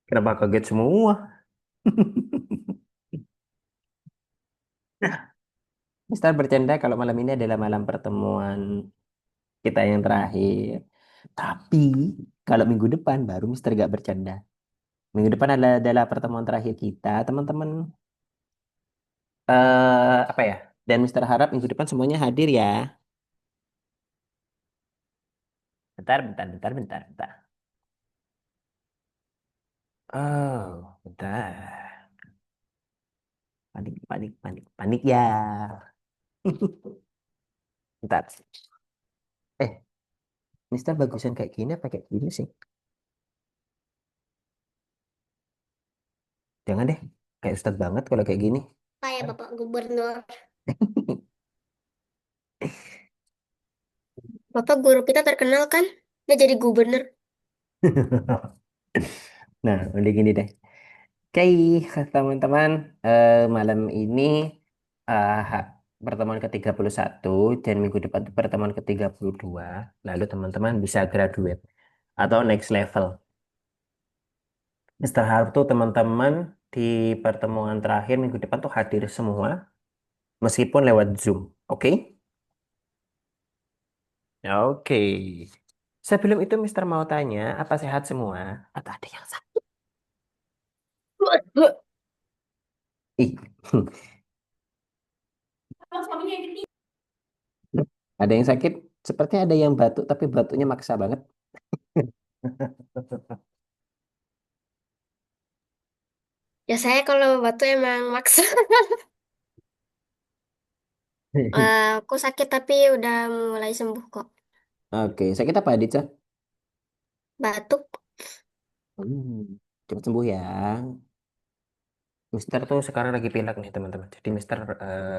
Kenapa kaget semua? Mister bercanda kalau malam ini adalah malam pertemuan kita yang terakhir. Tapi kalau minggu depan baru Mister gak bercanda. Minggu depan adalah pertemuan terakhir kita, teman-teman. Apa ya? Dan Mister harap minggu depan semuanya hadir ya. Bentar, bentar, bentar, bentar, bentar. Oh, bentar. Panik, panik, panik, panik ya. Bentar. Mister bagusan kayak gini apa kayak gini sih? Jangan deh. Kayak Ustadz banget kalau kayak gini. Kayak Bapak Gubernur. Bapak guru kita terkenal kan? Dia jadi gubernur. Nah, udah gini deh. Oke, teman-teman, malam ini pertemuan ke-31 dan minggu depan itu pertemuan ke-32. Lalu teman-teman bisa graduate atau next level. Mister Harp tuh teman-teman di pertemuan terakhir minggu depan tuh hadir semua meskipun lewat Zoom. Oke? Oke. Sebelum itu Mister mau tanya, apa sehat semua? Atau ada yang sakit? Ih, ada yang sakit? Sepertinya ada yang batuk, tapi batuknya maksa banget. Ya saya kalau batu emang maksa. Aku sakit tapi udah mulai sembuh kok. Oke, sakit apa, Adica? Batuk. Cepat sembuh ya. Mister tuh sekarang lagi pilek nih, teman-teman. Jadi Mister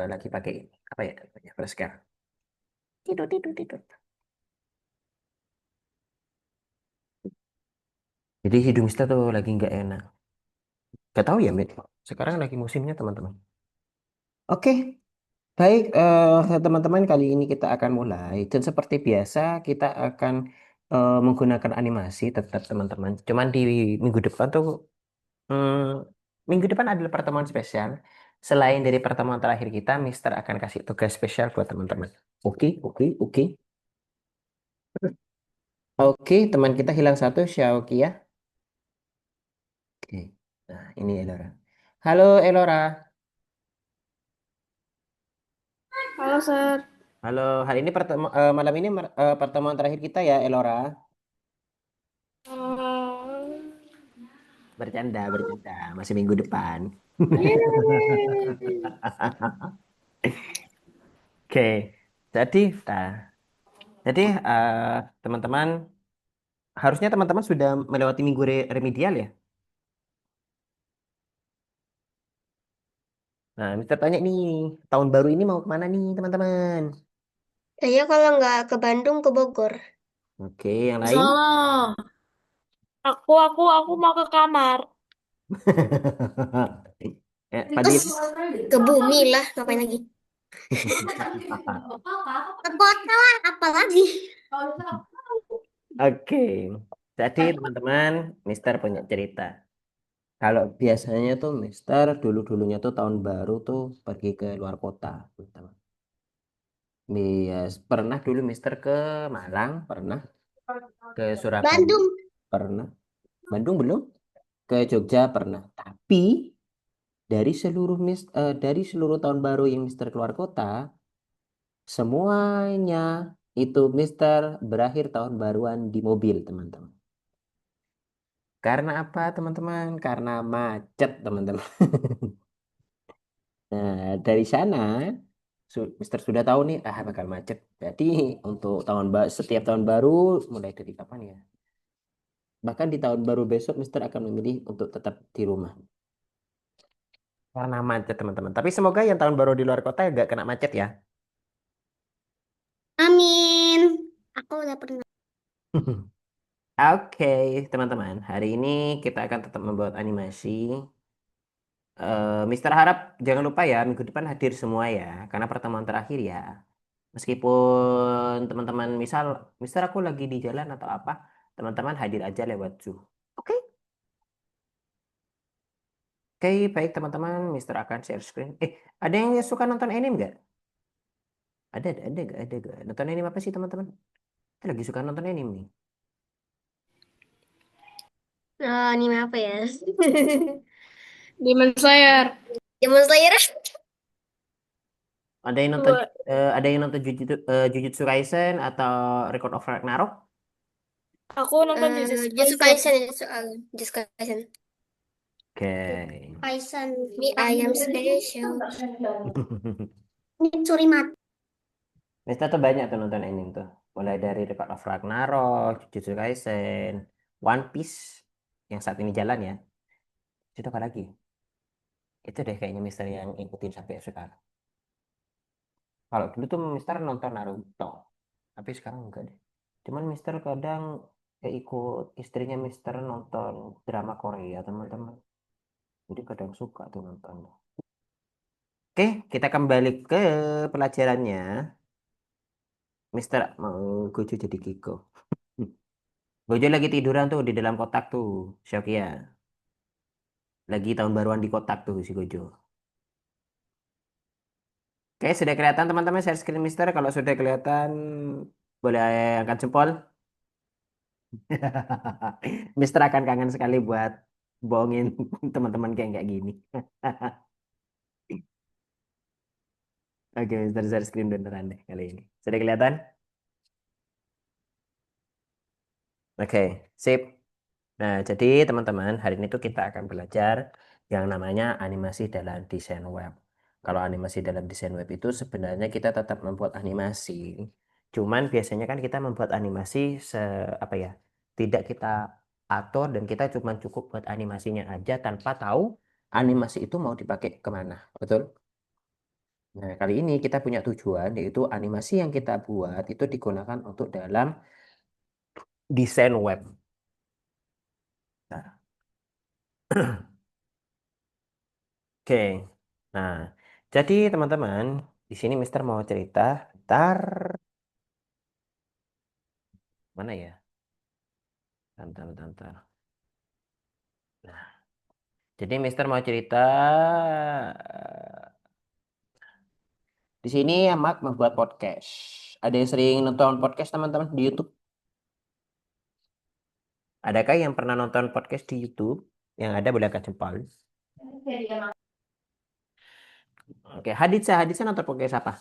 lagi pakai apa ya namanya? Flash care. Tidur, tidur, tidur. Jadi hidung Mister tuh lagi nggak enak. Gak tahu ya, Mit. Sekarang lagi musimnya, teman-teman. Oke, baik, teman-teman, kali ini kita akan mulai. Dan seperti biasa, kita akan menggunakan animasi tetap, teman-teman. Cuman di minggu depan tuh, hmm, minggu depan adalah pertemuan spesial. Selain dari pertemuan terakhir kita, Mister akan kasih tugas spesial buat teman-teman. Oke, oke, oke. Oke, teman kita hilang satu, Xiaoki ya. Oke, nah ini Elora. Halo, Elora. Halo, Sir. Halo, hari ini malam ini pertemuan terakhir kita ya, Elora. Bercanda, bercanda. Masih minggu depan. Yeay. Oke, jadi, nah, jadi teman-teman, harusnya teman-teman sudah melewati minggu remedial ya. Nah, Mister tanya nih, tahun baru ini mau kemana nih, teman-teman? Saya kalau nggak ke Bandung, ke Bogor. Oke, yang lain? Salah. Aku mau ke kamar. Fadil. Ke bumi lah, ngapain lagi? Ke kota lah, apalagi. Oke, jadi teman-teman, Mister punya cerita. Kalau biasanya tuh Mister dulu-dulunya tuh tahun baru tuh pergi ke luar kota, teman-teman. Pernah dulu Mister ke Malang, pernah ke Surabaya, Bandung. pernah. Bandung belum, ke Jogja pernah. Tapi dari seluruh tahun baru yang Mister keluar kota, semuanya itu Mister berakhir tahun baruan di mobil, teman-teman. Karena apa, teman-teman? Karena macet, teman-teman. Nah, dari sana Mister sudah tahu nih, bakal macet. Jadi untuk setiap tahun baru, mulai dari kapan ya? Bahkan di tahun baru besok, Mister akan memilih untuk tetap di rumah. Karena macet, teman-teman. Tapi semoga yang tahun baru di luar kota gak kena macet ya. Amin. Aku udah pernah. Oke, teman-teman. Hari ini kita akan tetap membuat animasi. Mister harap jangan lupa ya, minggu depan hadir semua ya. Karena pertemuan terakhir ya. Meskipun teman-teman Mister aku lagi di jalan atau apa, teman-teman hadir aja lewat Zoom. Oke? Oke, baik teman-teman, Mister akan share screen. Ada yang suka nonton anime nggak? Ada nggak? Ada nggak? Nonton anime apa sih teman-teman? Kita lagi suka nonton anime nih. Anime apa ya? Demon Slayer. Demon Slayer. Ada yang nonton, Dua. ada yang nonton Jujutsu Kaisen atau Record of Ragnarok? Aku nonton Jujutsu Jujutsu Kaisen. Kaisen ya soal Jujutsu Kaisen. Oke. Kaisen, me I am special. Mitsurimat. Mister tuh banyak tuh nonton anime tuh. Mulai dari Record of Ragnarok, Jujutsu Kaisen, One Piece yang saat ini jalan ya. Itu apa lagi? Itu deh kayaknya Mister yang ikutin sampai sekarang. Kalau dulu tuh Mister nonton Naruto, tapi sekarang enggak deh. Cuman Mister kadang ikut istrinya Mister nonton drama Korea, teman-teman. Jadi kadang suka tuh nonton. Oke, kita kembali ke pelajarannya. Mister mau Gojo jadi Kiko. Gojo lagi tiduran tuh di dalam kotak tuh, Shokia. Lagi tahun baruan di kotak tuh si Gojo. Oke, sudah kelihatan teman-teman share screen Mister. Kalau sudah kelihatan, boleh angkat jempol. Mister akan kangen sekali buat bohongin teman-teman kayak gini. Oke, Mister share screen beneran deh kali ini. Sudah kelihatan? Oke, sip. Nah, jadi teman-teman, hari ini tuh kita akan belajar yang namanya animasi dalam desain web. Kalau animasi dalam desain web itu sebenarnya kita tetap membuat animasi. Cuman biasanya kan kita membuat animasi apa ya? Tidak kita atur dan kita cuma cukup buat animasinya aja tanpa tahu animasi itu mau dipakai kemana. Betul? Nah, kali ini kita punya tujuan yaitu animasi yang kita buat itu digunakan untuk dalam desain web. Nah, oke. Nah, jadi teman-teman, di sini Mister mau cerita, ntar mana ya? Ntar. Nah, jadi Mister mau cerita di sini Mak membuat podcast. Ada yang sering nonton podcast teman-teman di YouTube? Adakah yang pernah nonton podcast di YouTube? Yang ada boleh angkat jempol. Oke, Haditsa nonton podcast apa?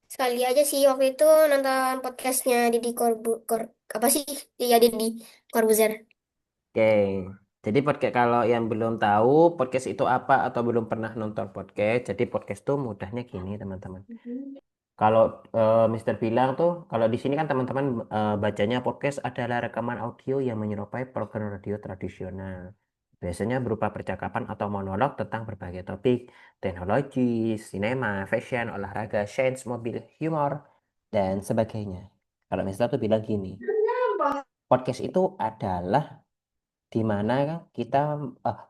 Sekali aja sih waktu itu nonton podcastnya Didi apa sih? Iya Didi Corbuzier. Oke, jadi podcast kalau yang belum tahu podcast itu apa atau belum pernah nonton podcast, jadi podcast tuh mudahnya gini teman-teman. Kalau Mister bilang tuh, kalau di sini kan teman-teman bacanya podcast adalah rekaman audio yang menyerupai program radio tradisional. Biasanya berupa percakapan atau monolog tentang berbagai topik, teknologi, sinema, fashion, olahraga, sains, mobil, humor, dan sebagainya. Kalau Mister tuh bilang gini, podcast itu adalah di mana kita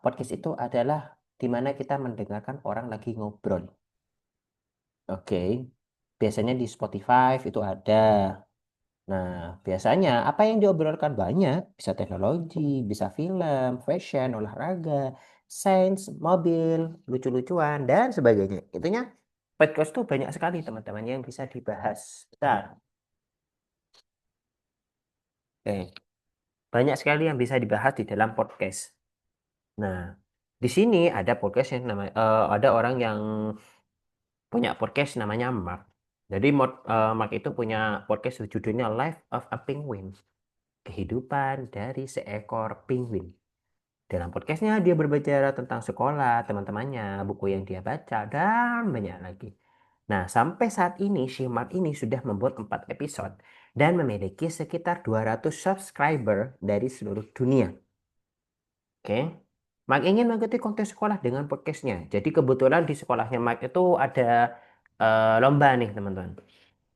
podcast itu adalah di mana kita mendengarkan orang lagi ngobrol. Oke. Biasanya di Spotify itu ada. Nah, biasanya apa yang diobrolkan banyak, bisa teknologi, bisa film, fashion, olahraga, sains, mobil, lucu-lucuan, dan sebagainya. Itunya podcast tuh banyak sekali teman-teman yang bisa dibahas. Bentar. Oke. Banyak sekali yang bisa dibahas di dalam podcast. Nah, di sini ada podcast yang namanya ada orang yang punya podcast namanya Mark. Jadi Mark itu punya podcast judulnya Life of a Penguin. Kehidupan dari seekor penguin. Dalam podcastnya dia berbicara tentang sekolah, teman-temannya, buku yang dia baca, dan banyak lagi. Nah, sampai saat ini si Mark ini sudah membuat 4 episode dan memiliki sekitar 200 subscriber dari seluruh dunia. Oke. Mark ingin mengikuti konten sekolah dengan podcastnya. Jadi kebetulan di sekolahnya Mark itu ada lomba nih teman-teman.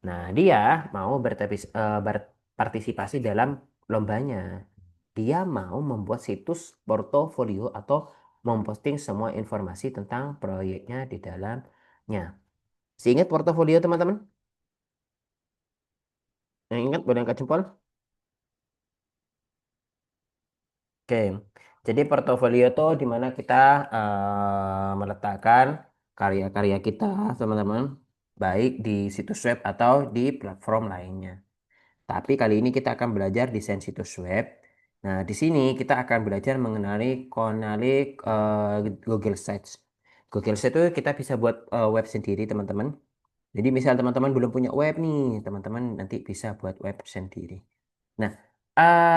Nah dia mau berpartisipasi dalam lombanya. Dia mau membuat situs portofolio atau memposting semua informasi tentang proyeknya di dalamnya. Seingat portofolio teman-teman? Yang ingat boleh angkat jempol? Oke. Jadi portofolio itu di mana kita meletakkan karya-karya kita, teman-teman, baik di situs web atau di platform lainnya. Tapi kali ini kita akan belajar desain situs web. Nah, di sini kita akan belajar mengenali Google Sites. Google Sites itu kita bisa buat web sendiri, teman-teman. Jadi misal teman-teman belum punya web nih, teman-teman nanti bisa buat web sendiri. Nah,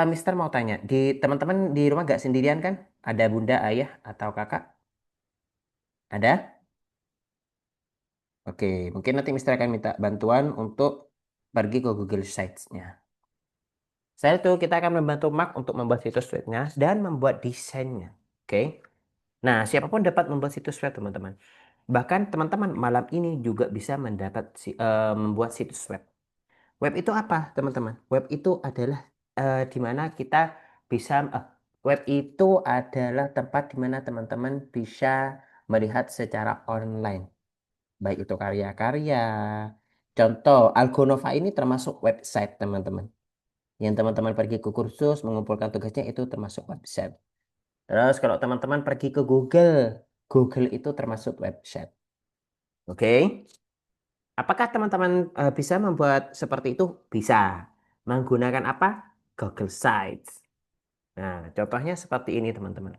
Mister mau tanya, di teman-teman di rumah gak sendirian kan? Ada bunda, ayah, atau kakak? Ada? Oke, mungkin nanti Mister akan minta bantuan untuk pergi ke Google Sites-nya. Saya tuh kita akan membantu Mark untuk membuat situs webnya dan membuat desainnya. Oke. Nah, siapapun dapat membuat situs web, teman-teman. Bahkan teman-teman malam ini juga bisa membuat situs web. Web itu apa, teman-teman? Web itu adalah di mana kita bisa web itu adalah tempat di mana teman-teman bisa melihat secara online, baik itu karya-karya. Contoh, Algonova ini termasuk website, teman-teman. Yang teman-teman pergi ke kursus, mengumpulkan tugasnya itu termasuk website. Terus kalau teman-teman pergi ke Google, Google itu termasuk website. Oke? Apakah teman-teman bisa membuat seperti itu? Bisa. Menggunakan apa? Google Sites. Nah, contohnya seperti ini, teman-teman.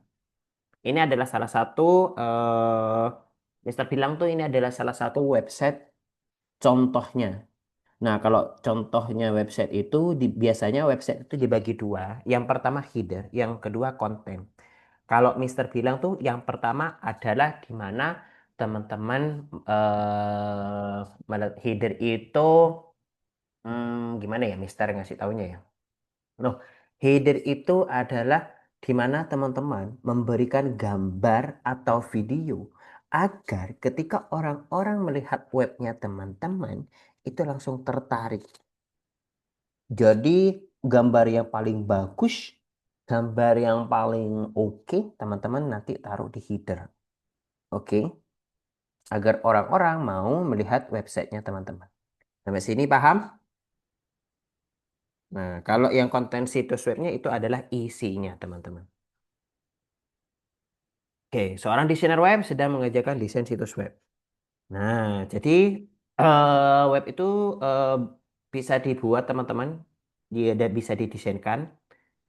Ini adalah salah satu, Mister bilang tuh ini adalah salah satu website contohnya. Nah, kalau contohnya website itu, biasanya website itu dibagi dua. Yang pertama header, yang kedua konten. Kalau Mister bilang tuh yang pertama adalah di mana teman-teman header itu gimana ya Mister ngasih taunya ya. Loh, header itu adalah di mana teman-teman memberikan gambar atau video agar ketika orang-orang melihat webnya teman-teman itu langsung tertarik. Jadi gambar yang paling bagus, gambar yang paling oke, teman-teman nanti taruh di header. Oke, agar orang-orang mau melihat websitenya teman-teman. Sampai sini paham? Nah, kalau yang konten situs webnya itu adalah isinya, teman-teman. Oke, seorang desainer web sedang mengerjakan desain situs web. Nah, jadi web itu eh, bisa dibuat, teman-teman. Dia bisa didesainkan.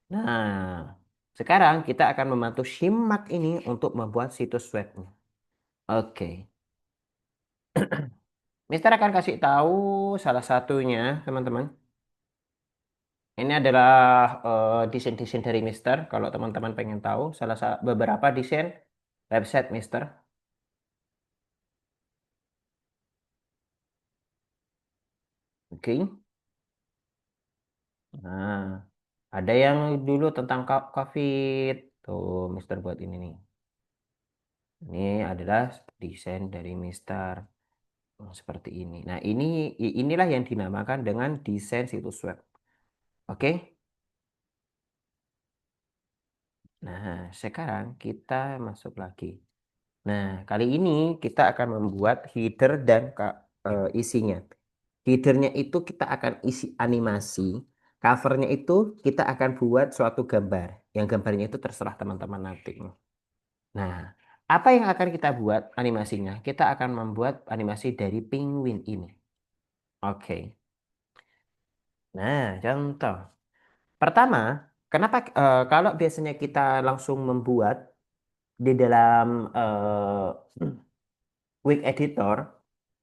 Nah, sekarang kita akan membantu Simak ini untuk membuat situs webnya. Oke, Mister akan kasih tahu salah satunya, teman-teman. Ini adalah desain-desain dari Mister. Kalau teman-teman pengen tahu, beberapa desain website Mister. Oke. Nah, ada yang dulu tentang COVID. Tuh, Mister buat ini nih. Ini adalah desain dari Mister. Seperti ini. Nah, inilah yang dinamakan dengan desain situs web. Oke. Nah, sekarang kita masuk lagi. Nah, kali ini kita akan membuat header dan isinya. Headernya itu kita akan isi animasi. Covernya itu kita akan buat suatu gambar. Yang gambarnya itu terserah teman-teman nanti. Nah, apa yang akan kita buat animasinya? Kita akan membuat animasi dari penguin ini. Oke. Nah, contoh. Pertama, kenapa kalau biasanya kita langsung membuat di dalam Wix Editor,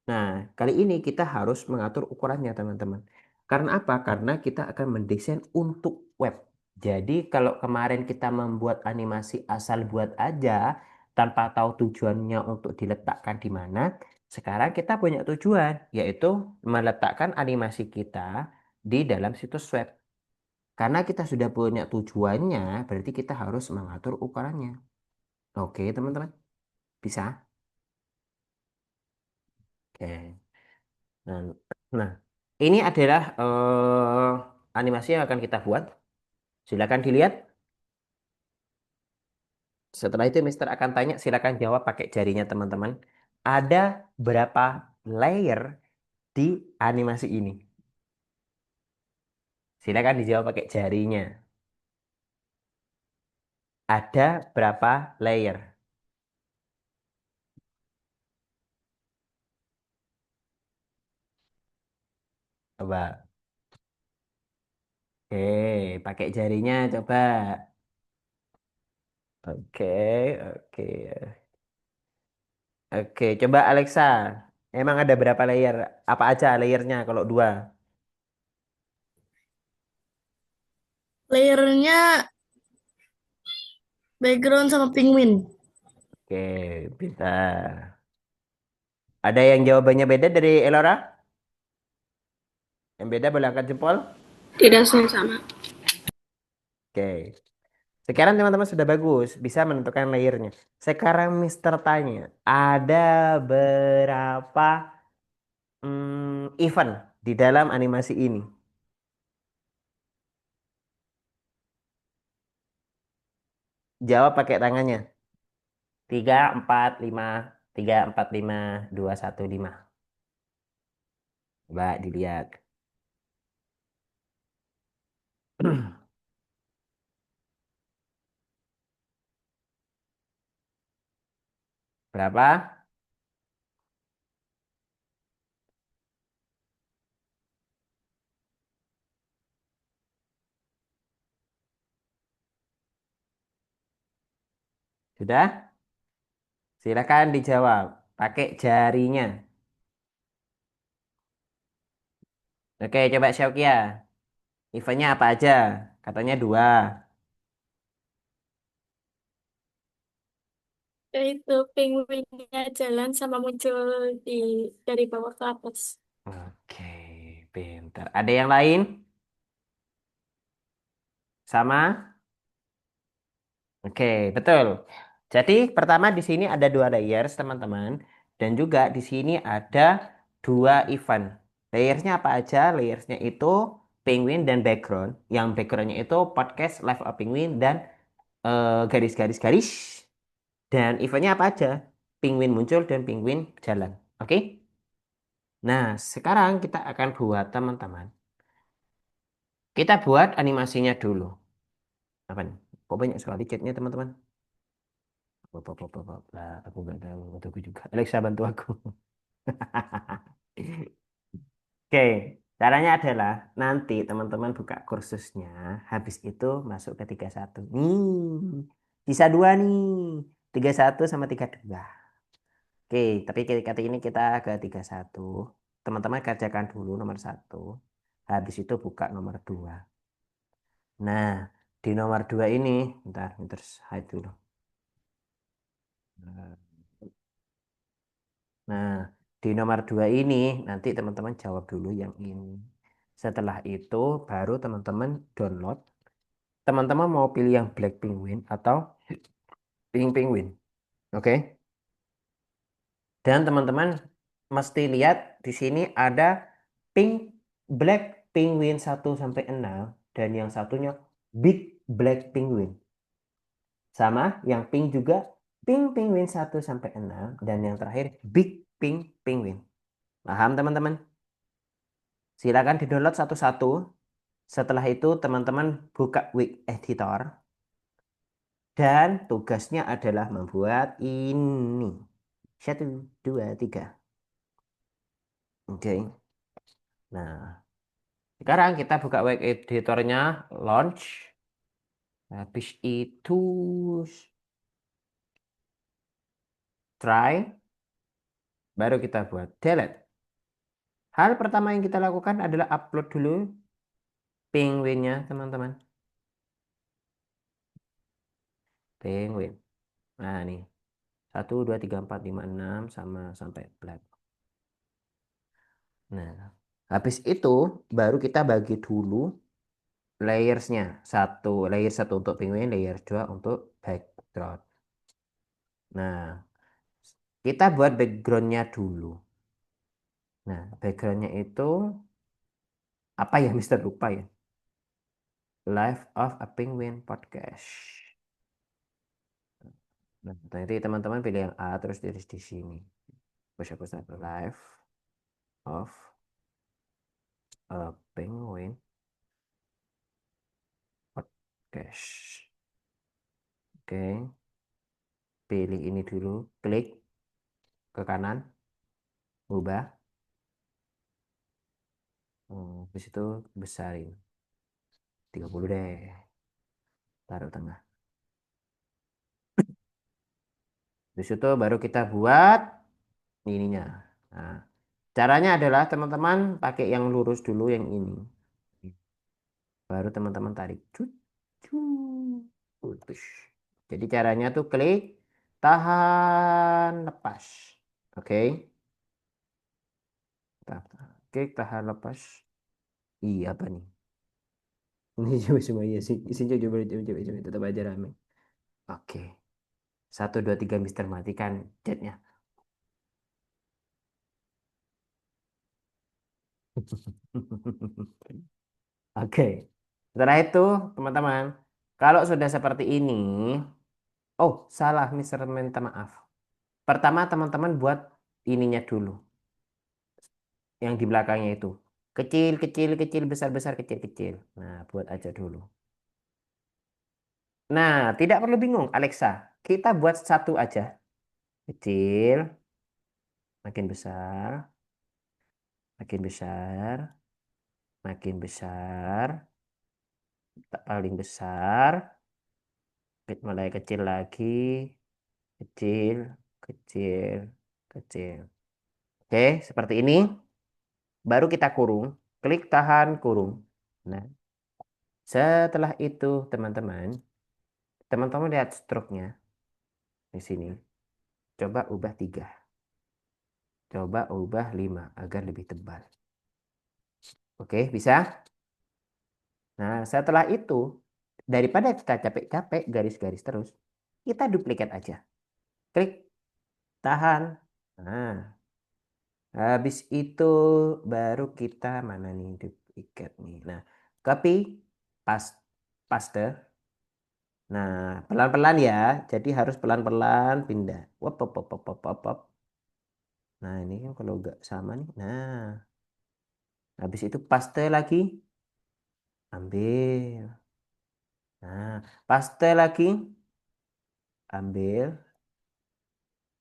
nah kali ini kita harus mengatur ukurannya teman-teman. Karena apa? Karena kita akan mendesain untuk web. Jadi kalau kemarin kita membuat animasi asal buat aja tanpa tahu tujuannya untuk diletakkan di mana, sekarang kita punya tujuan, yaitu meletakkan animasi kita di dalam situs web. Karena kita sudah punya tujuannya, berarti kita harus mengatur ukurannya. Oke, teman-teman. Bisa? Oke. Nah, nah, ini adalah animasi yang akan kita buat. Silakan dilihat. Setelah itu Mister akan tanya, silakan jawab pakai jarinya, teman-teman. Ada berapa layer di animasi ini? Silakan dijawab pakai jarinya. ada berapa layer? Coba. Oke, pakai jarinya coba. Oke, oke. Oke, coba Alexa. Emang ada berapa layer? Apa aja layernya kalau dua? Layernya background sama penguin. Oke, pintar. Ada yang jawabannya beda dari Elora? Yang beda boleh angkat jempol? Tidak sama. Oke. Sekarang teman-teman sudah bagus, bisa menentukan layernya. Sekarang Mister tanya, ada berapa event di dalam animasi ini? Jawab pakai tangannya. 3, 4, 5, 3, 4, 5, 2, 1, 5. Coba dilihat. Berapa? Sudah? Silakan dijawab. Pakai jarinya. Oke, coba Syaukia. Eventnya apa aja? Katanya dua. Itu penguinnya jalan sama muncul di dari bawah ke atas. Oke, pintar. Ada yang lain? Sama? Oke, betul. Jadi pertama di sini ada dua layers, teman-teman. Dan juga di sini ada dua event. Layersnya apa aja? Layersnya itu penguin dan background. Yang backgroundnya itu podcast Live of Penguin dan garis-garis-garis. Dan eventnya apa aja? Penguin muncul dan penguin jalan. Oke? Nah, sekarang kita akan buat teman-teman. Kita buat animasinya dulu. Apa nih? Kok banyak sekali chatnya teman-teman? Lah, aku nggak tahu. Aku juga. Alexa bantu aku. Oke, caranya adalah nanti teman-teman buka kursusnya. Habis itu masuk ke 31. Nih, sisa dua nih. 31 sama 32. Oke, tapi kali ini kita ke 31. Teman-teman kerjakan dulu nomor satu. Habis itu buka nomor 2. Nah, di nomor 2 ini, bentar hide dulu. Nah, di nomor 2 ini nanti teman-teman jawab dulu yang ini. Setelah itu baru teman-teman download. Teman-teman mau pilih yang Black Penguin atau Pink Penguin. Oke? Dan teman-teman mesti lihat di sini ada Pink Black Penguin 1 sampai 6 dan yang satunya Big Black Penguin. Sama yang pink juga Pink Penguin 1 sampai 6 dan yang terakhir Big Pink Penguin. Paham teman-teman? Silakan di-download satu-satu. Setelah itu teman-teman buka Wix Editor dan tugasnya adalah membuat ini. 1, 2, 3. Oke. Nah, sekarang kita buka Wix Editornya, launch. Habis itu try, baru kita buat delete. Hal pertama yang kita lakukan adalah upload dulu penguinnya, teman-teman. Penguin. Nah, nih. 1, 2, 3, 4, 5, 6 sama sampai black. Nah, habis itu baru kita bagi dulu layersnya. Layer satu untuk penguin, layer 2 untuk background. Nah, kita buat backgroundnya dulu. Nah, backgroundnya itu apa ya, Mister lupa ya? Life of a Penguin Podcast. Nah, nanti teman-teman pilih yang A terus di sini. Push Life of a Penguin Podcast. Oke, pilih ini dulu, klik ke kanan, ubah. Habis itu besarin 30 deh, taruh tengah. Di situ baru kita buat ininya. Nah, caranya adalah teman-teman pakai yang lurus dulu yang ini. Baru teman-teman tarik. Cut, cut. Putus. Jadi caranya tuh klik, tahan, lepas. Oke. Klik, tahan, lepas. Iya apa nih? Ini coba semua ya sih. Sini coba tetap aja rame. Oke. 1, 2, 3 Mister matikan chatnya. Oke. Setelah itu, teman-teman, kalau sudah seperti ini, oh, salah, Mister minta maaf. Pertama, teman-teman buat ininya dulu, yang di belakangnya itu. Kecil, kecil, kecil, besar, besar, kecil, kecil. Nah, buat aja dulu. Nah, tidak perlu bingung, Alexa. Kita buat satu aja. Kecil, makin besar, makin besar, makin besar, paling besar, mulai kecil lagi, kecil, kecil, kecil. Oke, seperti ini. Baru kita kurung. Klik tahan kurung. Nah, setelah itu teman-teman, teman-teman lihat stroke-nya di sini. Coba ubah 3. Coba ubah 5 agar lebih tebal. Oke, bisa? Nah, setelah itu, daripada kita capek-capek garis-garis terus, kita duplikat aja. Klik, tahan. Nah, habis itu baru kita mana nih duplikat nih. Nah, copy, pas, paste. Nah, pelan-pelan ya. Jadi harus pelan-pelan pindah. Wop, wop, wop, wop, wop, wop, wop. Nah, ini kan kalau nggak sama nih. Nah, habis itu paste lagi. Ambil. Nah, paste lagi. Ambil.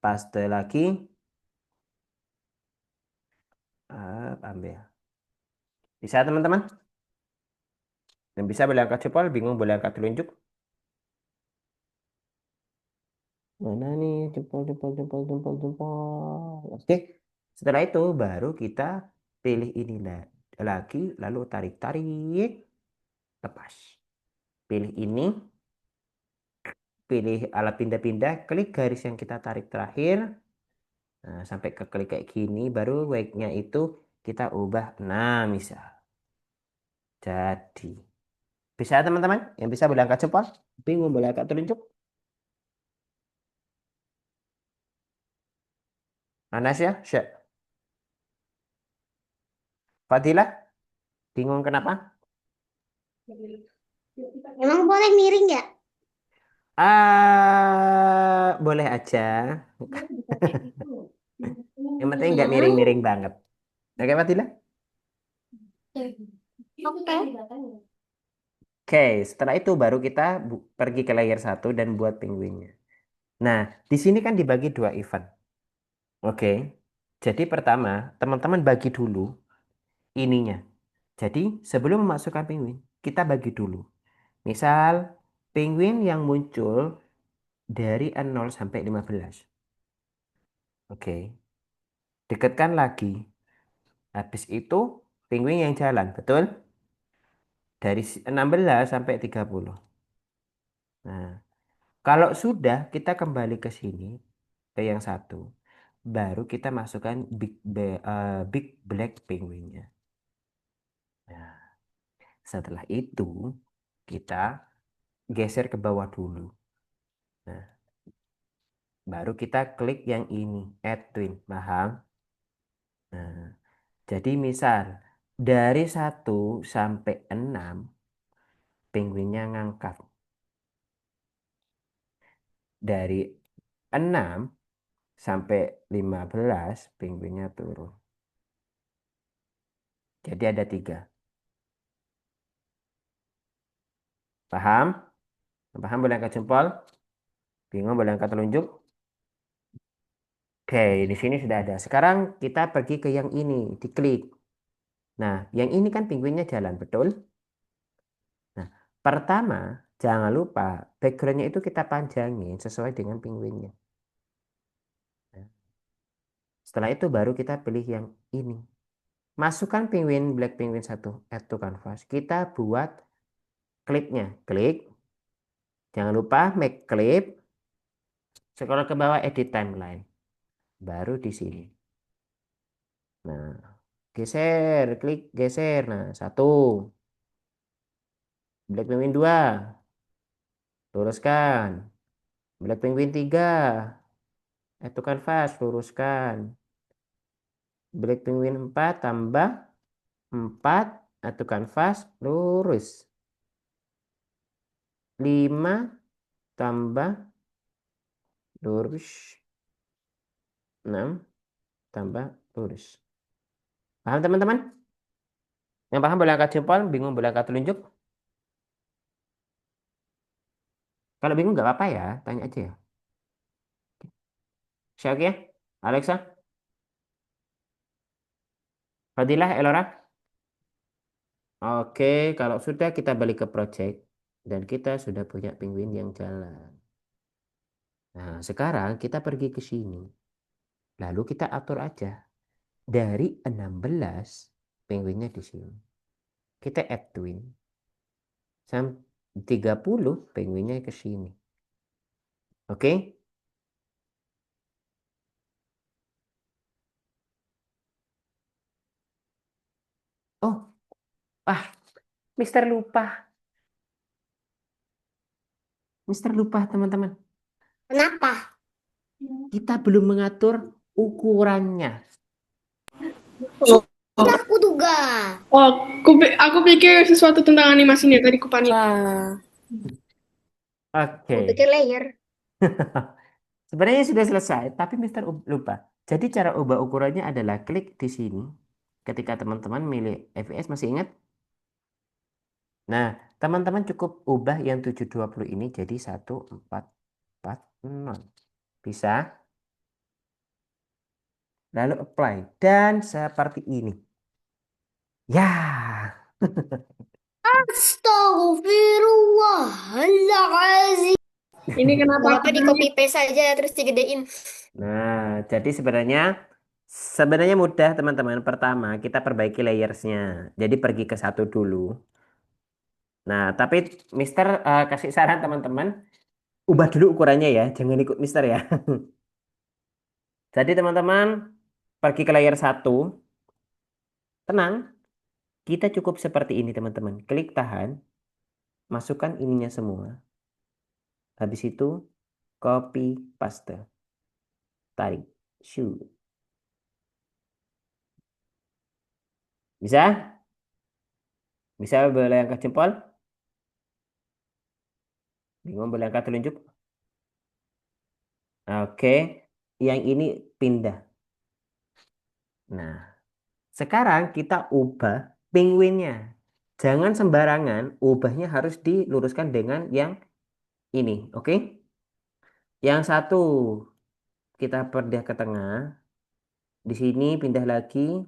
Paste lagi. Ambil. Bisa teman-teman? Yang bisa boleh angkat jempol, bingung boleh angkat telunjuk. Mana nih jempol, jempol, jempol, jempol, jempol. Oke. Setelah itu baru kita pilih ini lagi, lalu tarik, tarik, lepas. Pilih ini, pilih alat pindah-pindah, klik garis yang kita tarik terakhir. Nah, sampai ke klik kayak gini, baru wake-nya itu kita ubah 6 misal. Jadi, bisa teman-teman? Yang bisa boleh angkat jempol? Bingung boleh angkat telunjuk? Anas ya? Syek. Fadilah? Bingung kenapa? Emang boleh miring ya? Boleh aja. Yang penting nggak Hmm. miring-miring banget. Oke, Fadilah? Oke. Oke, setelah itu baru kita pergi ke layer 1 dan buat penguinnya. Nah, di sini kan dibagi 2 event. Oke. Jadi pertama, teman-teman bagi dulu ininya. Jadi sebelum memasukkan penguin, kita bagi dulu. Misal, penguin yang muncul dari 0 sampai 15. Oke. Dekatkan lagi. Habis itu, penguin yang jalan, betul? Dari 16 sampai 30. Nah, kalau sudah, kita kembali ke sini, ke yang satu. Baru kita masukkan big black penguinnya. Nah, setelah itu, kita geser ke bawah dulu. Nah, baru kita klik yang ini, add twin. Paham? Nah, jadi misal, dari 1 sampai 6, penguinnya ngangkat. Dari 6 sampai 15, penguinnya turun. Jadi ada 3. Paham? Paham boleh angkat jempol? Bingung boleh angkat telunjuk. Oke, di sini sudah ada. Sekarang kita pergi ke yang ini, diklik. Nah, yang ini kan penguinnya jalan, betul? Nah, pertama, jangan lupa backgroundnya itu kita panjangin sesuai dengan penguinnya. Nah, setelah itu baru kita pilih yang ini. Masukkan penguin black penguin satu add to canvas. Kita buat klipnya. Klik. Jangan lupa make clip. Scroll ke bawah edit timeline. Baru di sini. Nah, geser, klik geser. Nah, satu. Black penguin dua. Luruskan. Black penguin tiga. Add to canvas, luruskan. Black penguin 4 tambah 4 atau kanvas lurus. 5 tambah lurus. 6 tambah lurus. Paham teman-teman? Yang paham boleh angkat jempol, bingung boleh angkat telunjuk. Kalau bingung nggak apa-apa ya, tanya aja ya. Siapa ya? Alexa? Fadilah, Elora? Oke, kalau sudah kita balik ke project dan kita sudah punya penguin yang jalan. Nah, sekarang kita pergi ke sini. Lalu kita atur aja. Dari 16 penguinnya di sini. Kita add twin. Sampai 30 penguinnya ke sini. Oke? Oh, ah, Mister lupa. Mister lupa, teman-teman. Kenapa? Kita belum mengatur ukurannya. Oh, Sudah aku duga. oh, aku pikir sesuatu tentang animasinya tadi ku panik. Wah, aku Oke. pikir layer. Sebenarnya sudah selesai, tapi Mister lupa. Jadi cara ubah ukurannya adalah klik di sini. Ketika teman-teman milih FPS, masih ingat? Nah, teman-teman cukup ubah yang 720 ini jadi 1440. Bisa? Lalu apply. Dan seperti ini. Ya. Astagfirullahaladzim. Ini kenapa Gak aku apa di panik? copy paste saja terus digedein. Nah, jadi sebenarnya mudah teman-teman. Pertama, kita perbaiki layersnya. Jadi pergi ke satu dulu. Nah, tapi Mister kasih saran teman-teman, ubah dulu ukurannya ya. Jangan ikut Mister ya. Jadi teman-teman pergi ke layer satu, tenang. Kita cukup seperti ini teman-teman. Klik tahan, masukkan ininya semua. Habis itu copy paste. Tarik. Shoot. Bisa? Bisa boleh angkat jempol? Bingung boleh angkat telunjuk? Oke. Yang ini pindah. Nah, sekarang kita ubah penguinnya. Jangan sembarangan, ubahnya harus diluruskan dengan yang ini. Oke? Yang satu kita pindah ke tengah. Di sini pindah lagi.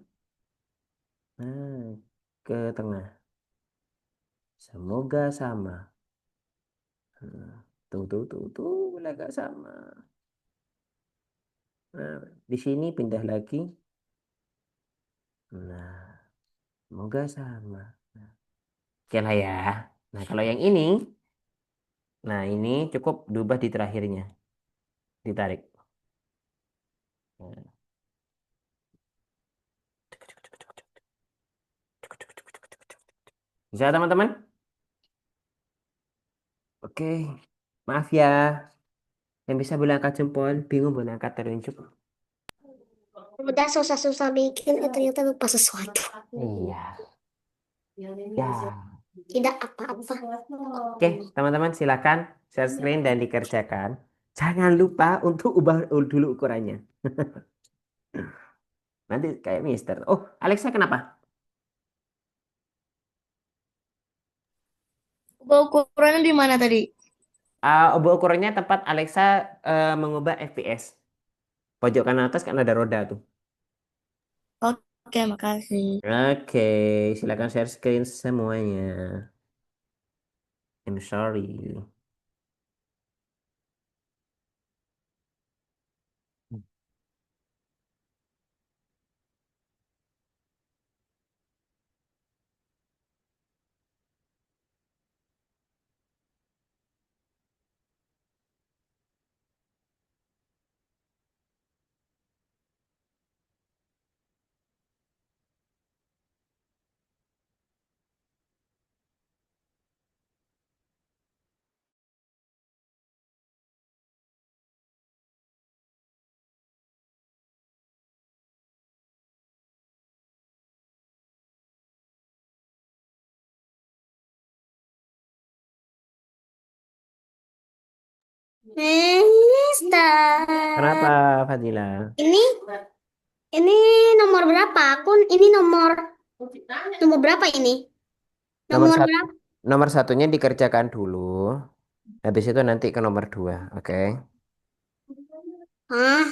Nah, ke tengah. Semoga sama. Nah, tuh, agak sama. Nah, di sini pindah lagi. Nah, semoga sama. Nah, oke lah ya. Nah, kalau yang ini, nah ini cukup diubah di terakhirnya. Ditarik. Nah, bisa teman-teman? Oke. Maaf ya. Yang bisa boleh angkat jempol, bingung boleh angkat telunjuk. Udah susah-susah bikin, ternyata lupa sesuatu. Iya. Ya. Tidak apa-apa. Oke, teman-teman silakan share screen dan dikerjakan. Jangan lupa untuk ubah dulu ukurannya. Nanti kayak Mister. Oh, Alexa kenapa? Ukurannya di mana tadi? Obok ukurannya tempat Alexa mengubah FPS. Pojok kanan atas kan ada roda tuh. Oke, makasih. Oke, silakan share screen semuanya. I'm sorry. Kenapa, Mister, Fadila? ini ini nomor berapa? Ini nomor berapa ini? Nomor Nomor satu, berapa? nomor satunya dikerjakan dulu. Habis itu nanti ke nomor dua, oke? Hah?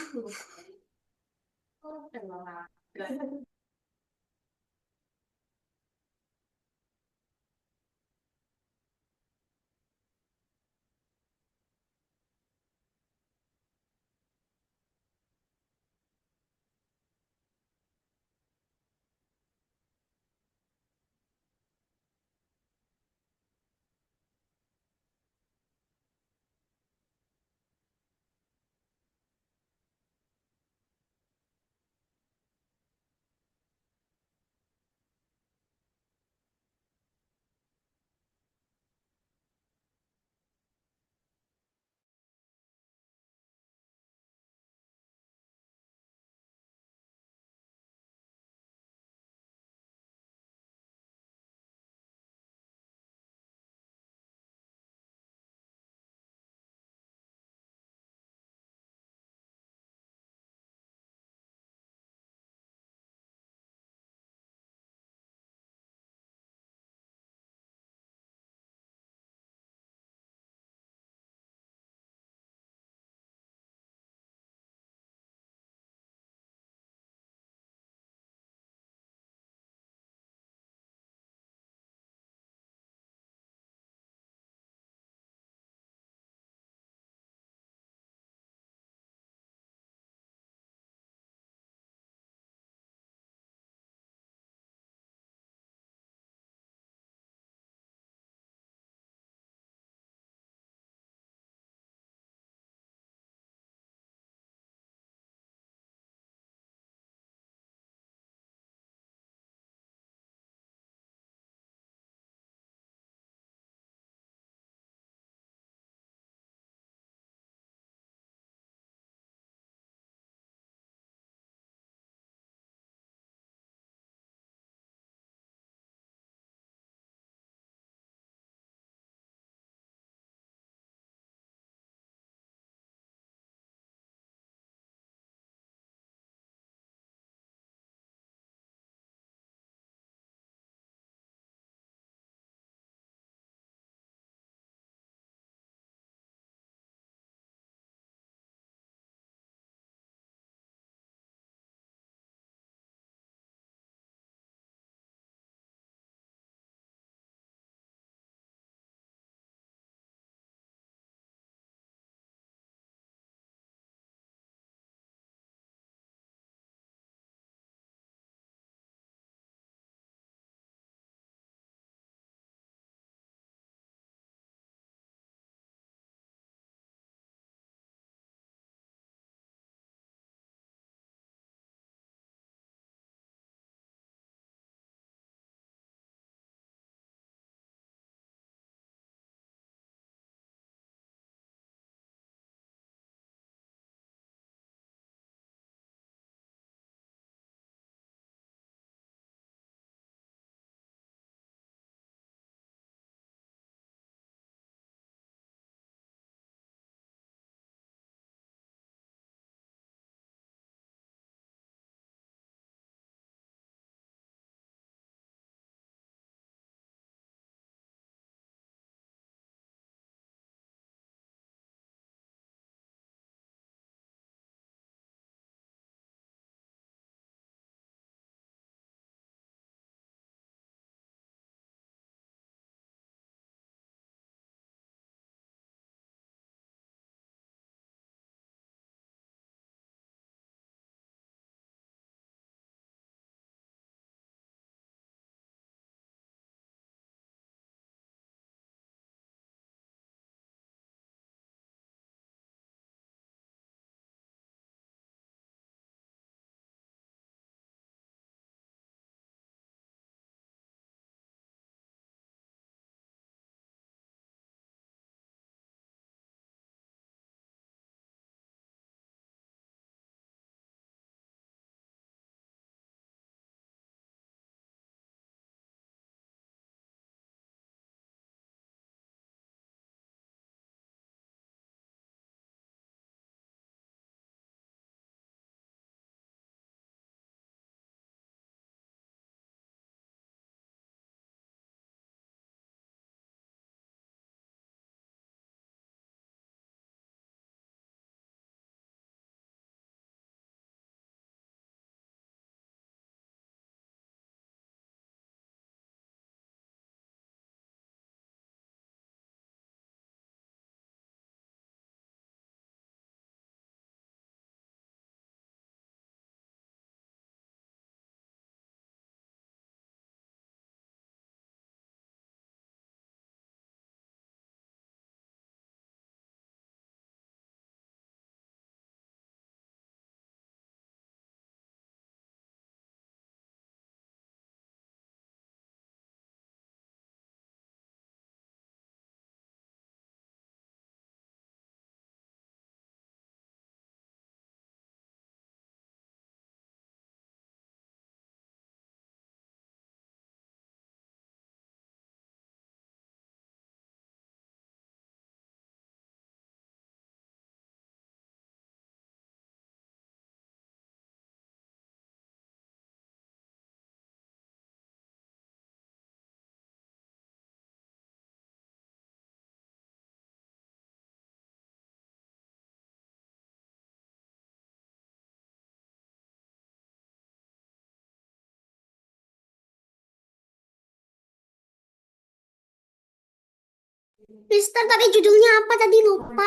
Mister, tadi judulnya apa tadi lupa?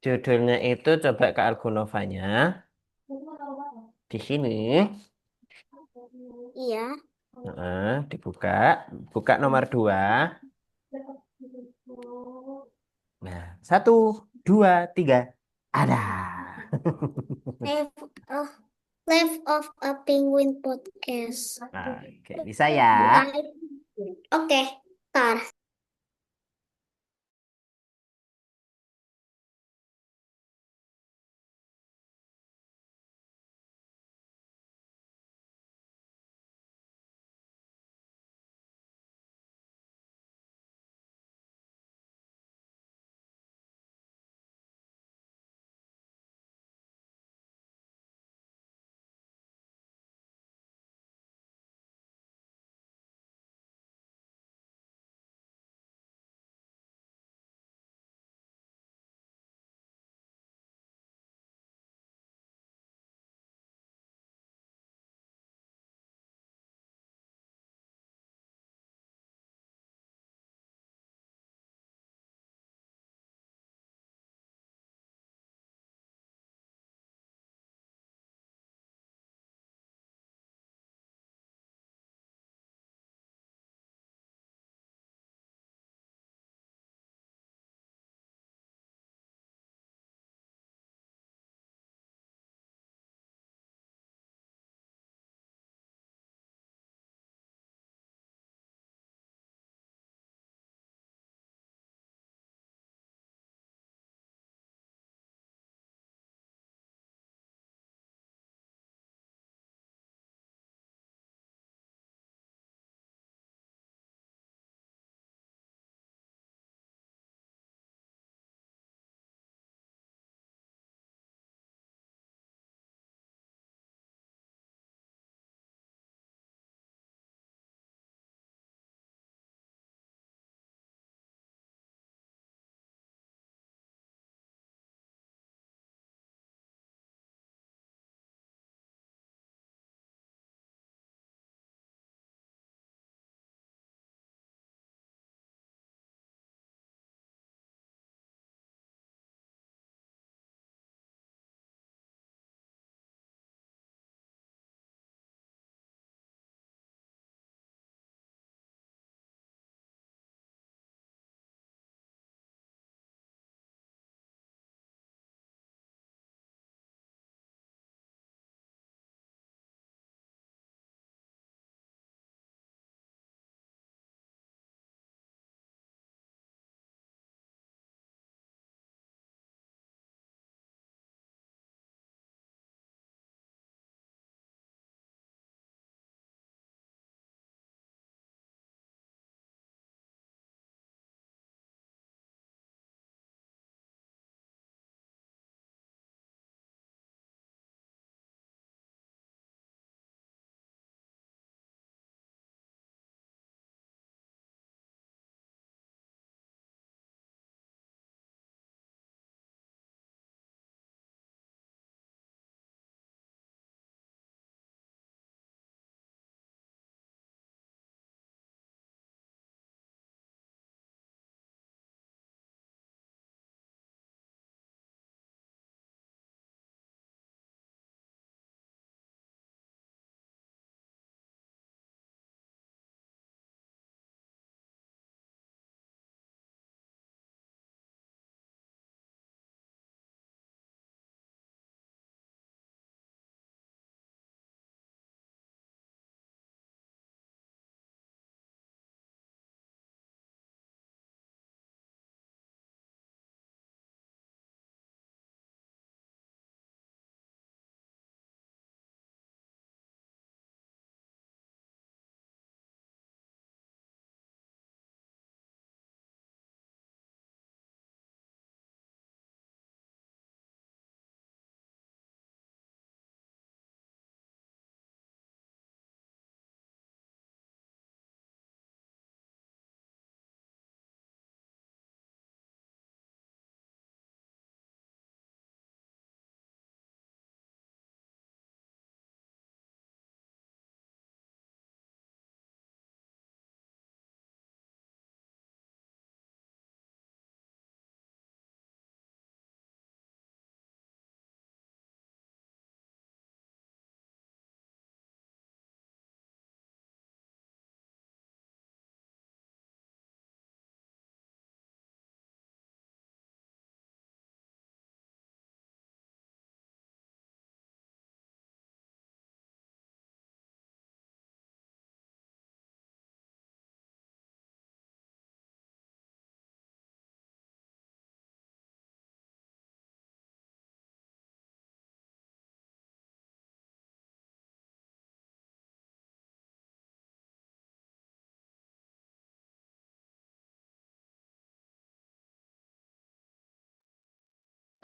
Judulnya itu coba ke Argonovanya. Di sini. Iya. Heeh, dibuka. Buka nomor 2. Nah, 1, 2, 3. Ada. Life of Life of a Penguin Podcast. Oke, bisa ya. Oke, tar.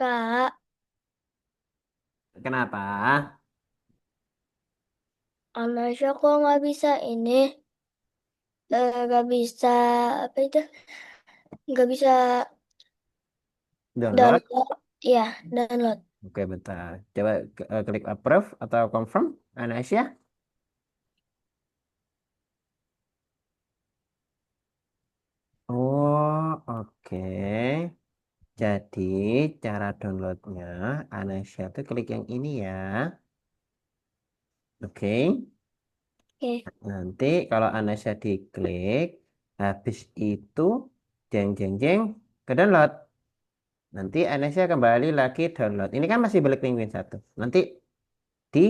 Kak, Kenapa? Anasya kok nggak bisa ini, nggak bisa apa itu, nggak bisa Download. download, ya download. Oke, bentar. Coba klik approve atau confirm, Anasia. Oh, oke. Jadi, cara downloadnya, Anasia tuh klik yang ini ya. Oke. Oke, Nanti kalau Anasia diklik, habis itu, jeng jeng jeng, ke download. Nanti Anasia kembali lagi download. Ini kan masih Black Penguin satu. Nanti di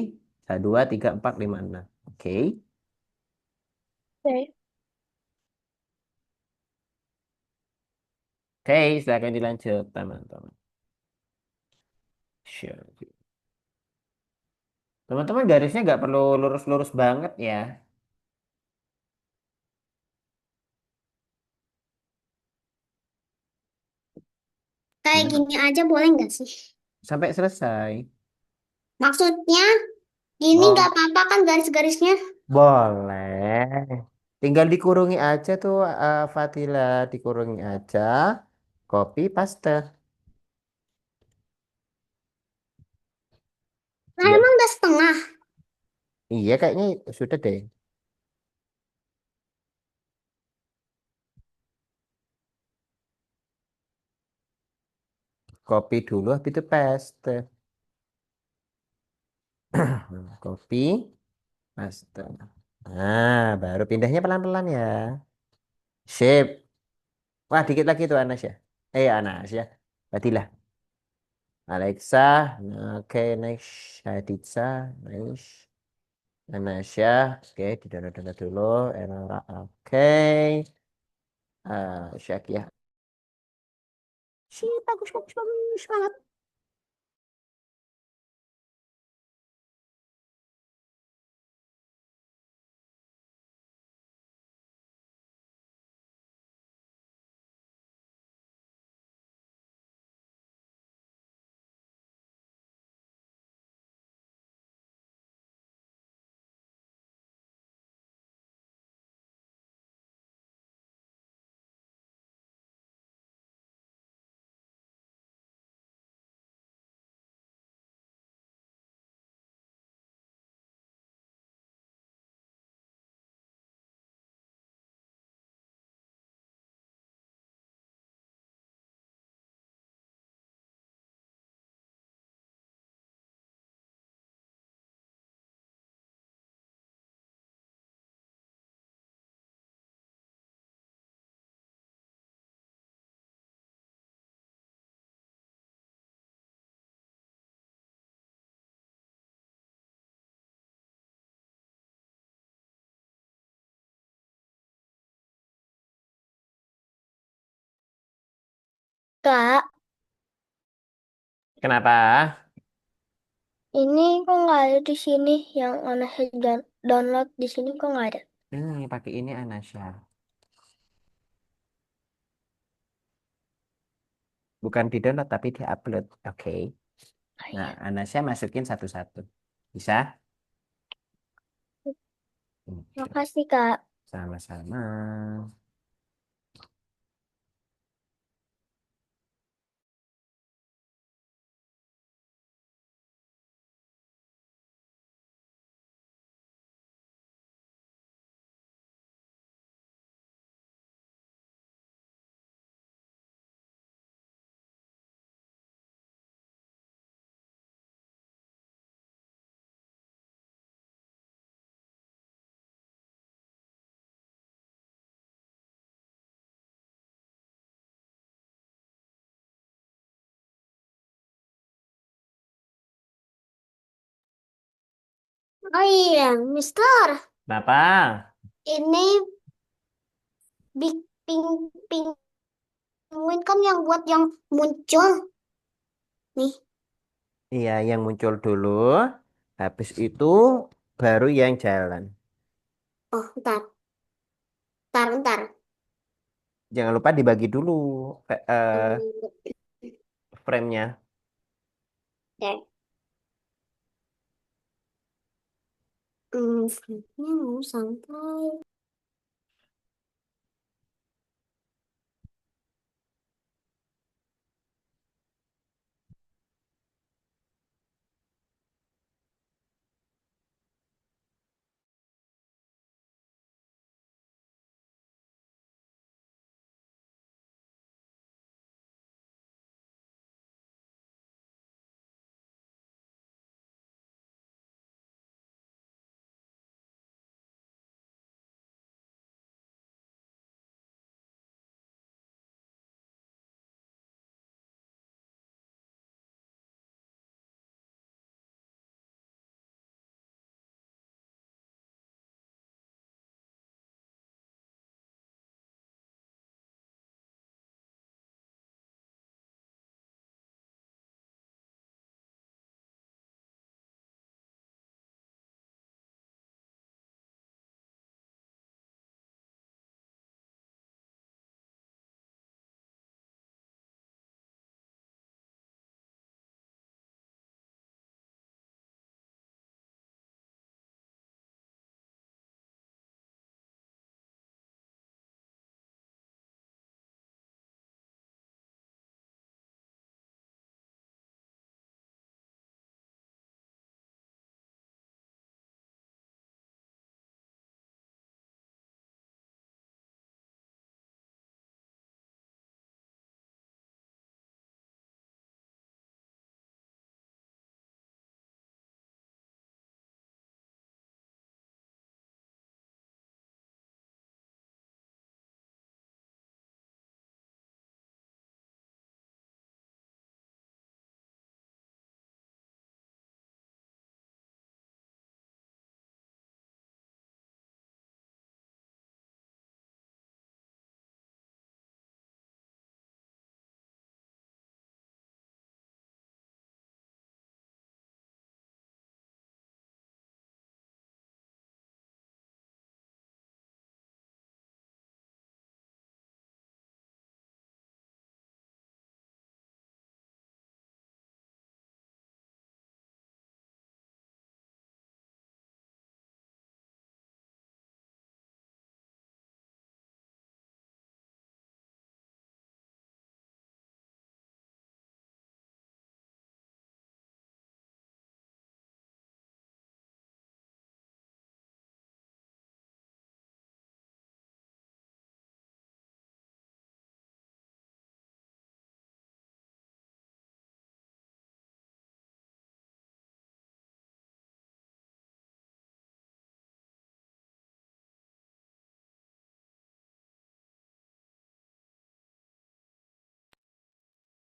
2, 3, 4, 5, 6. Oke. oke. Oke, silakan dilanjut, teman-teman. Sure. Teman-teman garisnya nggak perlu lurus-lurus banget ya. Kayak Gimana? gini aja boleh nggak sih? Sampai selesai. Maksudnya gini nggak Oh, apa-apa kan garis-garisnya? boleh. Tinggal dikurungi aja tuh, Fatila. Dikurungi aja. Copy, paste. Nah, Biar. emang udah setengah. Iya, kayaknya sudah deh. Copy dulu, habis itu paste. Copy, paste. Nah, baru pindahnya pelan-pelan ya. Sip. Wah, dikit lagi tuh Anas ya. Anas ya. Fatilah. Alexa. Nah, oke, next. Haditsa. Next. Anasya. Oke, di-download dulu. Error. Oke. Syakia. Sip, bagus, bagus, bagus banget. Kak, Kenapa? ini kok nggak ada di sini yang Anasya download di sini kok nggak ada. Pakai ini Anasya. Bukan di-download, tapi di-upload. Oke. Oh, Nah, iya. Anasya masukin satu-satu. Bisa? Oke. Makasih Kak. Sama-sama. Oh iya, Mister, Kenapa? ini Big Pink Penguin kan yang buat yang muncul nih. Iya, yang muncul dulu. Habis itu baru yang jalan. Oh, ntar. Jangan lupa dibagi dulu eh, Hmm, frame-nya. Oke. Flightnya mau sampai.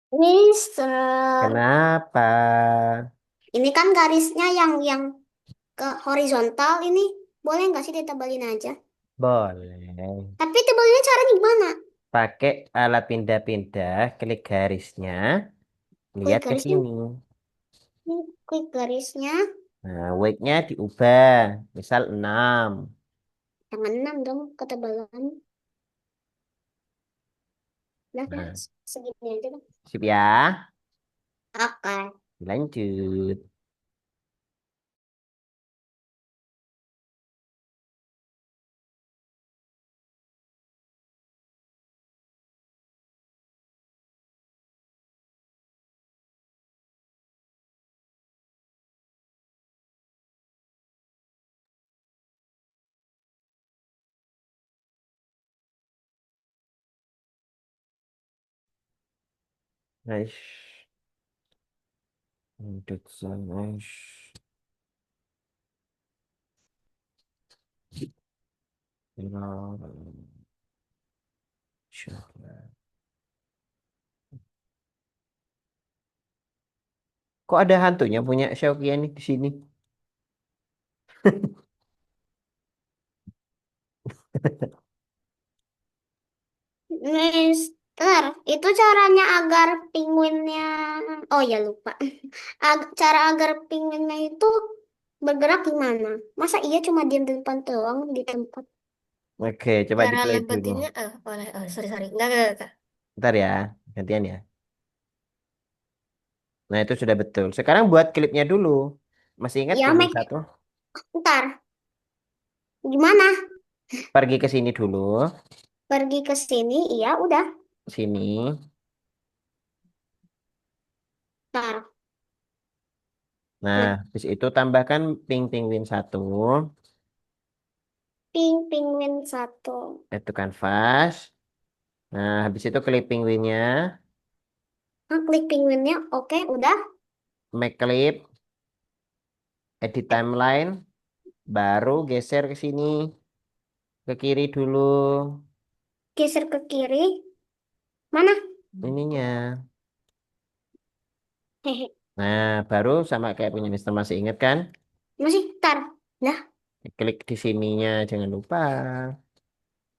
Mister, Kenapa? ini kan garisnya yang ke horizontal ini. Boleh nggak sih ditebalin aja? Boleh. Tapi tebalinnya caranya gimana? Pakai alat pindah-pindah, klik garisnya, Klik lihat ke garisnya, sini. klik garisnya. Nah, weight-nya diubah. Misal 6. Jangan 6 dong ketebalan. Nah, dah, Nah, segini aja dong. sip ya. Oke. Lanjut. Nice. Lanjut, nice. Kok ada hantunya punya Shaukia nih di sini? Mister, itu caranya agar penguinnya. Oh ya lupa. Cara agar penguinnya itu bergerak gimana? Masa iya cuma diam di depan doang di tempat? Oke, coba di Cara play dulu. lebatinnya, oleh, oh sorry sorry, enggak enggak. Ntar ya, gantian ya. Nah, itu sudah betul. Sekarang buat klipnya dulu. Masih ingat Ya, penguin make. satu? Ntar. Gimana? Pergi ke sini dulu. Pergi ke sini, iya udah. Sini. Ntar. Nah, Nah, habis itu tambahkan pink penguin satu. penguin satu. Itu kanvas. Nah, habis itu klip penguinnya. Nah, klik penguinnya, oke, udah. Make clip. Edit Eh, timeline. Baru geser ke sini. Ke kiri dulu. geser ke kiri. Mana? Ininya. Hehe. Nah, baru sama kayak punya Mister masih ingat kan? Masih, tar. Nah, Klik di sininya, jangan lupa.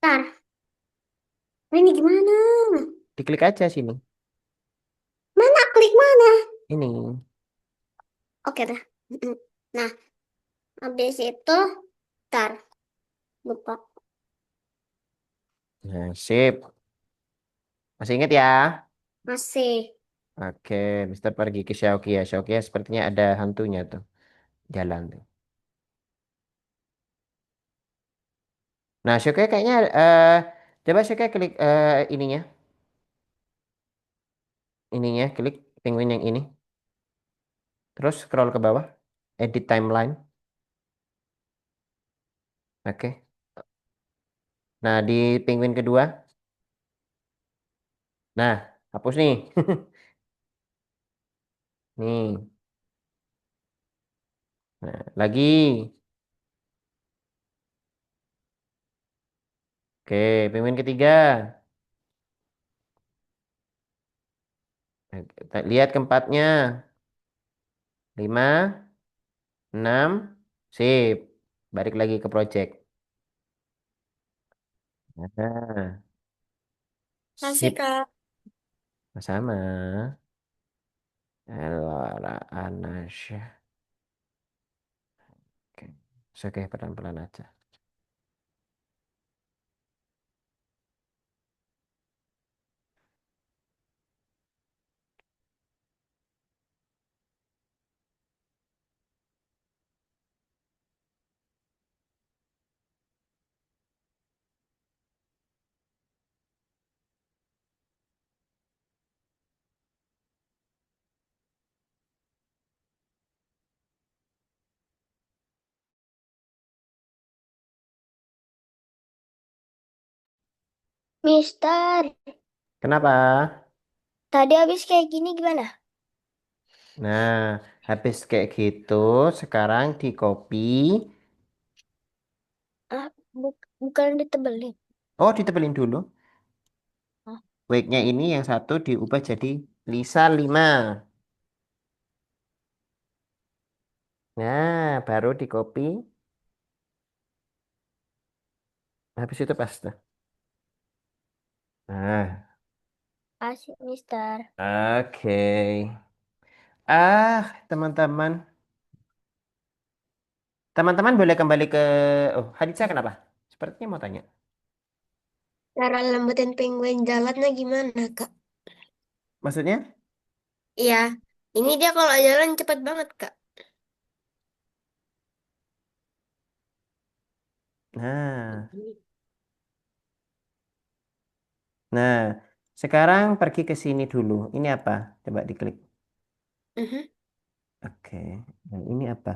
tar. Nah, ini gimana? Diklik aja sini. Mana klik mana? Ini. Oke dah. Mm-mm. Nah, habis itu, tar. Lupa. Nah, sip. Masih ingat ya? Masih. Oke, Mister pergi ke Xiaoki ya. Xiaoki ya, sepertinya ada hantunya tuh. Jalan tuh. Nah, Xiaoki kayaknya coba Xiaoki klik ininya. Ininya, klik penguin yang ini. Terus scroll ke bawah. Edit timeline. Oke. Nah, di penguin kedua. Nah, hapus nih. Nih. Nah, lagi. Oke, penguin ketiga. Nah, kita lihat keempatnya. 5, 6, sip. Balik lagi ke project. Nah, Masih, sip. Kak. Sama. Elora Anasya. Oke. Oke, pelan-pelan aja. Mister, Kenapa? tadi habis kayak gini gimana? Nah, habis kayak gitu, sekarang di copy. Ah, bukan ditebelin. Oh, ditebelin dulu. Ah, Wake-nya ini yang satu diubah jadi Lisa 5. Nah, baru di copy. Habis itu paste. Nah, asik, Mister. oke. Ah, teman-teman. Teman-teman boleh kembali ke... Oh, Haditha kenapa? Sepertinya mau tanya. Cara lambatin penguin jalannya gimana, Kak? Maksudnya? Iya, ini dia kalau jalan cepet banget, Kak. Nah, nah. Sekarang pergi ke sini dulu. Ini apa? Coba diklik. Mhm. Oke. Yang ini apa?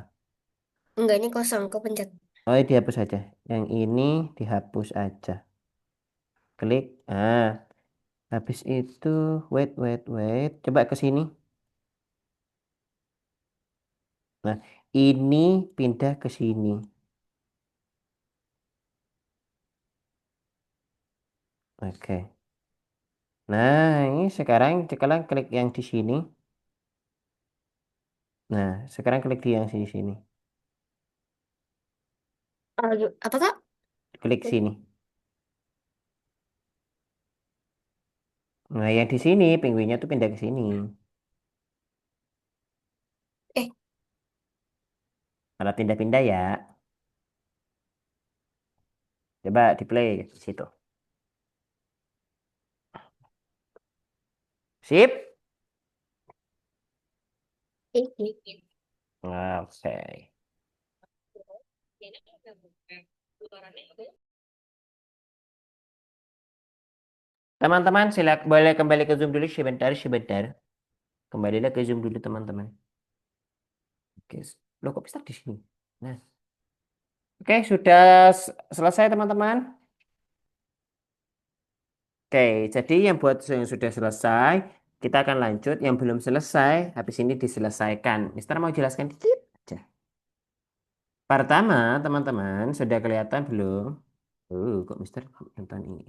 Enggak, ini kosong, kok pencet. Oh, ini dihapus aja. Yang ini dihapus aja. Klik. Ah, habis itu wait. Coba ke sini. Nah, ini pindah ke sini. Oke. Nah, ini sekarang klik yang di sini. Nah, sekarang klik di yang sini sini. Apa, Kak? Klik sini. Nah, yang di sini penguinnya tuh pindah ke sini. Eh, Malah pindah-pindah ya. Coba di play di situ. Sip. Oke. Teman-teman, boleh kembali ke Zoom dulu sebentar, sebentar. Kembalilah ke Zoom dulu, teman-teman. Oke. Loh, kok bisa di sini? Nah, oke, sudah selesai, teman-teman. Oke, jadi yang sudah selesai, kita akan lanjut. Yang belum selesai, habis ini diselesaikan. Mister mau jelaskan dikit aja. Pertama, teman-teman, sudah kelihatan belum? Kok Mister nonton ini?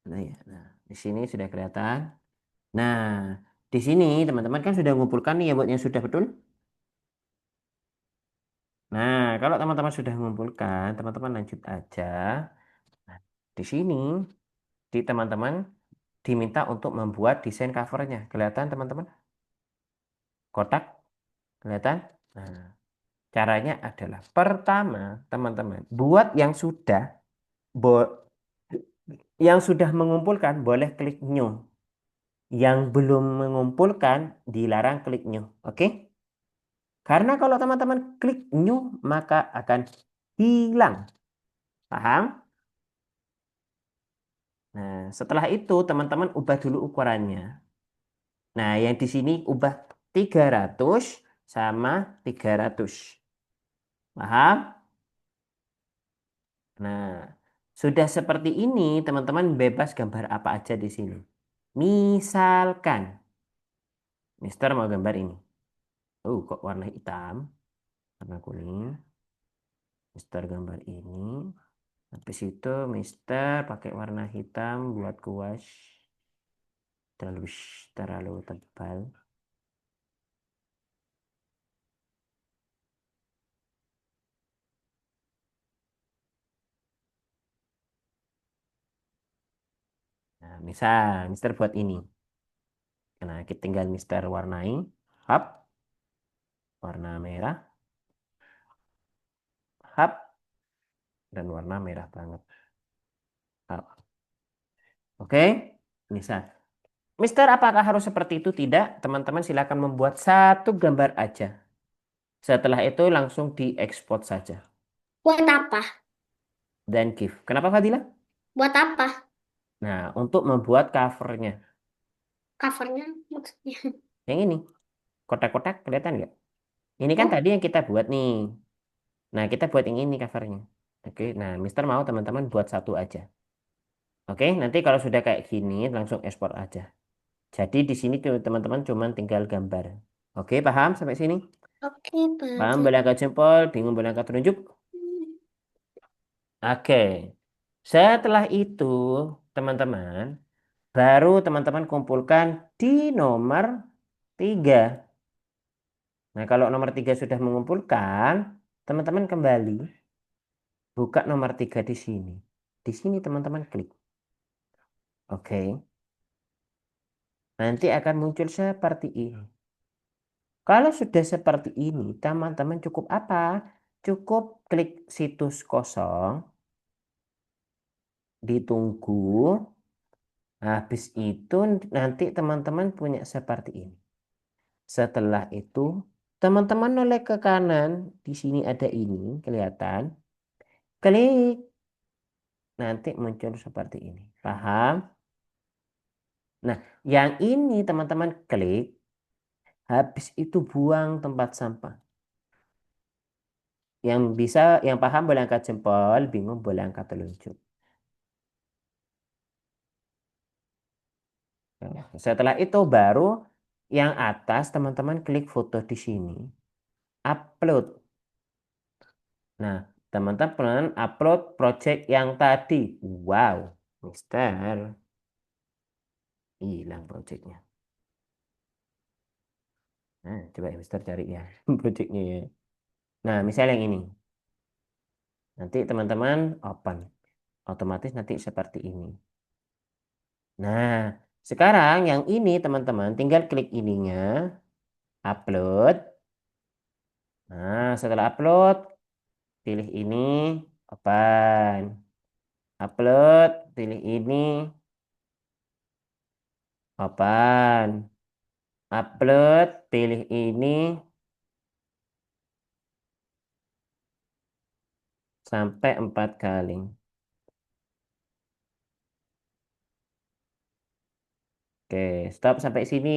Nah, ya. Nah, di sini sudah kelihatan. Nah, di sini teman-teman kan sudah mengumpulkan nih ya buat yang sudah betul. Nah, kalau teman-teman sudah mengumpulkan, teman-teman lanjut aja. Nah, di sini, di teman-teman diminta untuk membuat desain covernya. Kelihatan teman-teman? Kotak, kelihatan? Nah, caranya adalah pertama, teman-teman, buat bo- yang sudah mengumpulkan boleh klik new. Yang belum mengumpulkan dilarang klik new. Oke? Karena kalau teman-teman klik new, maka akan hilang. Paham? Nah, setelah itu teman-teman ubah dulu ukurannya. Nah, yang di sini ubah 300 sama 300. Paham? Nah, sudah seperti ini, teman-teman bebas gambar apa aja di sini. Misalkan, Mister mau gambar ini. Kok warna hitam, warna kuning. Mister gambar ini. Habis itu Mister pakai warna hitam buat kuas. Terlalu, terlalu tebal. Nah, misal, Mister buat ini. Nah, kita tinggal Mister warnai. Hap, warna merah. Hap, dan warna merah banget. Hap. Oke, misal. Mister, apakah harus seperti itu? Tidak. Teman-teman silakan membuat satu gambar aja. Setelah itu langsung diekspor saja. Buat apa? Dan give. Kenapa Fadila? Buat apa? Nah, untuk membuat covernya. Covernya maksudnya. Yang ini. Kotak-kotak kelihatan nggak? Ini kan Oh, tadi yang kita buat nih. Nah, kita buat yang ini covernya. Oke, nah Mister mau teman-teman buat satu aja. Oke, nanti kalau sudah kayak gini langsung ekspor aja. Jadi di sini tuh teman-teman cuman tinggal gambar. Oke, paham sampai sini? oke, Paham Pak. boleh angkat jempol, bingung boleh angkat telunjuk? Oke. Setelah itu, teman-teman, baru teman-teman kumpulkan di nomor 3. Nah, kalau nomor 3 sudah mengumpulkan, teman-teman kembali buka nomor 3 di sini. Di sini teman-teman klik. Oke. Nanti akan muncul seperti ini. Kalau sudah seperti ini, teman-teman cukup apa? Cukup klik situs kosong, ditunggu. Habis itu nanti teman-teman punya seperti ini. Setelah itu, teman-teman noleh ke kanan. Di sini ada ini, kelihatan. Klik. Nanti muncul seperti ini. Paham? Nah, yang ini teman-teman klik. Habis itu buang tempat sampah. Yang paham boleh angkat jempol, bingung boleh angkat telunjuk. Nah, setelah itu baru yang atas teman-teman klik foto di sini. Upload. Nah, teman-teman upload project yang tadi. Wow, Mister. Hilang projectnya. Nah, coba ya Mister cari ya projectnya ya. Nah, misalnya yang ini. Nanti teman-teman open. Otomatis nanti seperti ini. Nah, sekarang yang ini teman-teman tinggal klik ininya. Upload. Nah, setelah upload, pilih ini. Open. Upload. Pilih ini. Open. Upload, pilih ini sampai 4 kali. Oke, stop sampai sini.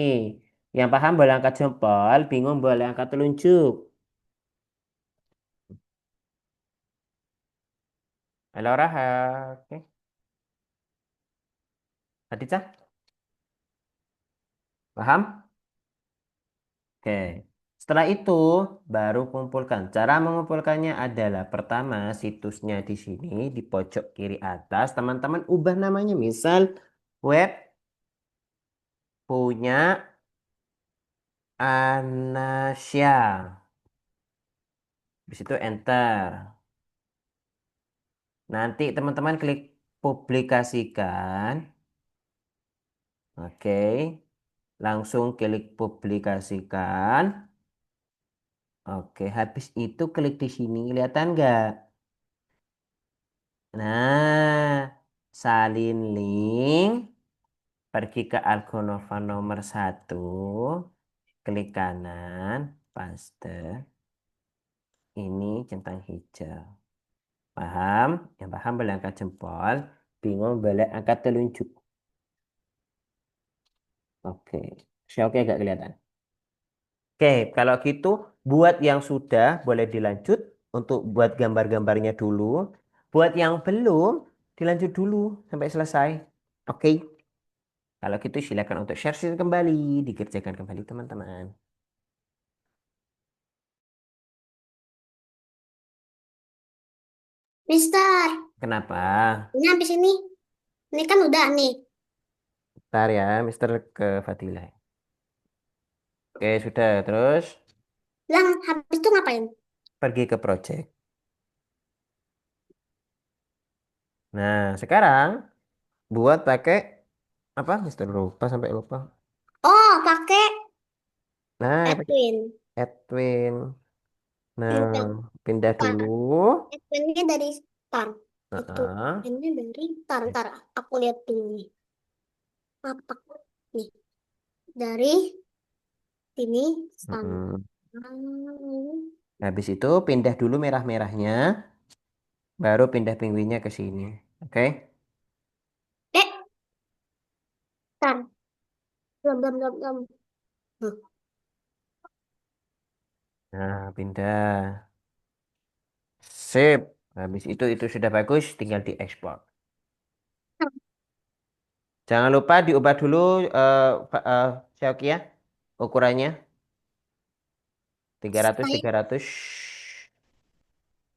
Yang paham boleh angkat jempol, bingung boleh angkat telunjuk. Halo Raha, oke. Aditya, paham? Oke. Setelah itu baru kumpulkan. Cara mengumpulkannya adalah pertama situsnya di sini di pojok kiri atas. Teman-teman ubah namanya. Misal web punya Anasya. Di situ enter. Nanti teman-teman klik publikasikan. Oke. Langsung klik publikasikan. Oke, habis itu klik di sini. Kelihatan nggak? Nah, salin link, pergi ke Algonova nomor 1, klik kanan, paste. Ini centang hijau. Paham? Yang paham boleh angkat jempol, bingung boleh angkat telunjuk. Oke, oke agak kelihatan. Oke, kalau gitu buat yang sudah boleh dilanjut untuk buat gambar-gambarnya dulu. Buat yang belum dilanjut dulu sampai selesai. Oke, kalau gitu silakan untuk share kembali, dikerjakan kembali teman-teman. Mister, Kenapa? ini habis ini. Ini kan udah nih. Ntar ya, Mister ke Fadila. Oke, sudah. Terus Bilang habis itu ngapain? pergi ke project. Nah, sekarang buat pakai apa? Mister lupa sampai lupa. Oh, pakai Nah, pakai Edwin. Edwin. Nah, Pindah pindah dulu. start. Edwinnya dari start. Itu. Heeh. Ini dari start. Ntar aku lihat dulu nih. Apa? Nih. Dari sini start. Heeh. Hmm. Habis itu pindah dulu merah-merahnya, baru pindah penguinnya ke sini. Oke? Eh, start. Belum, belum, belum, belum. Huh. Nah, pindah. Sip. Habis itu sudah bagus, tinggal diekspor. Jangan lupa diubah dulu Xiaoki ya, ukurannya 300 Saya 300.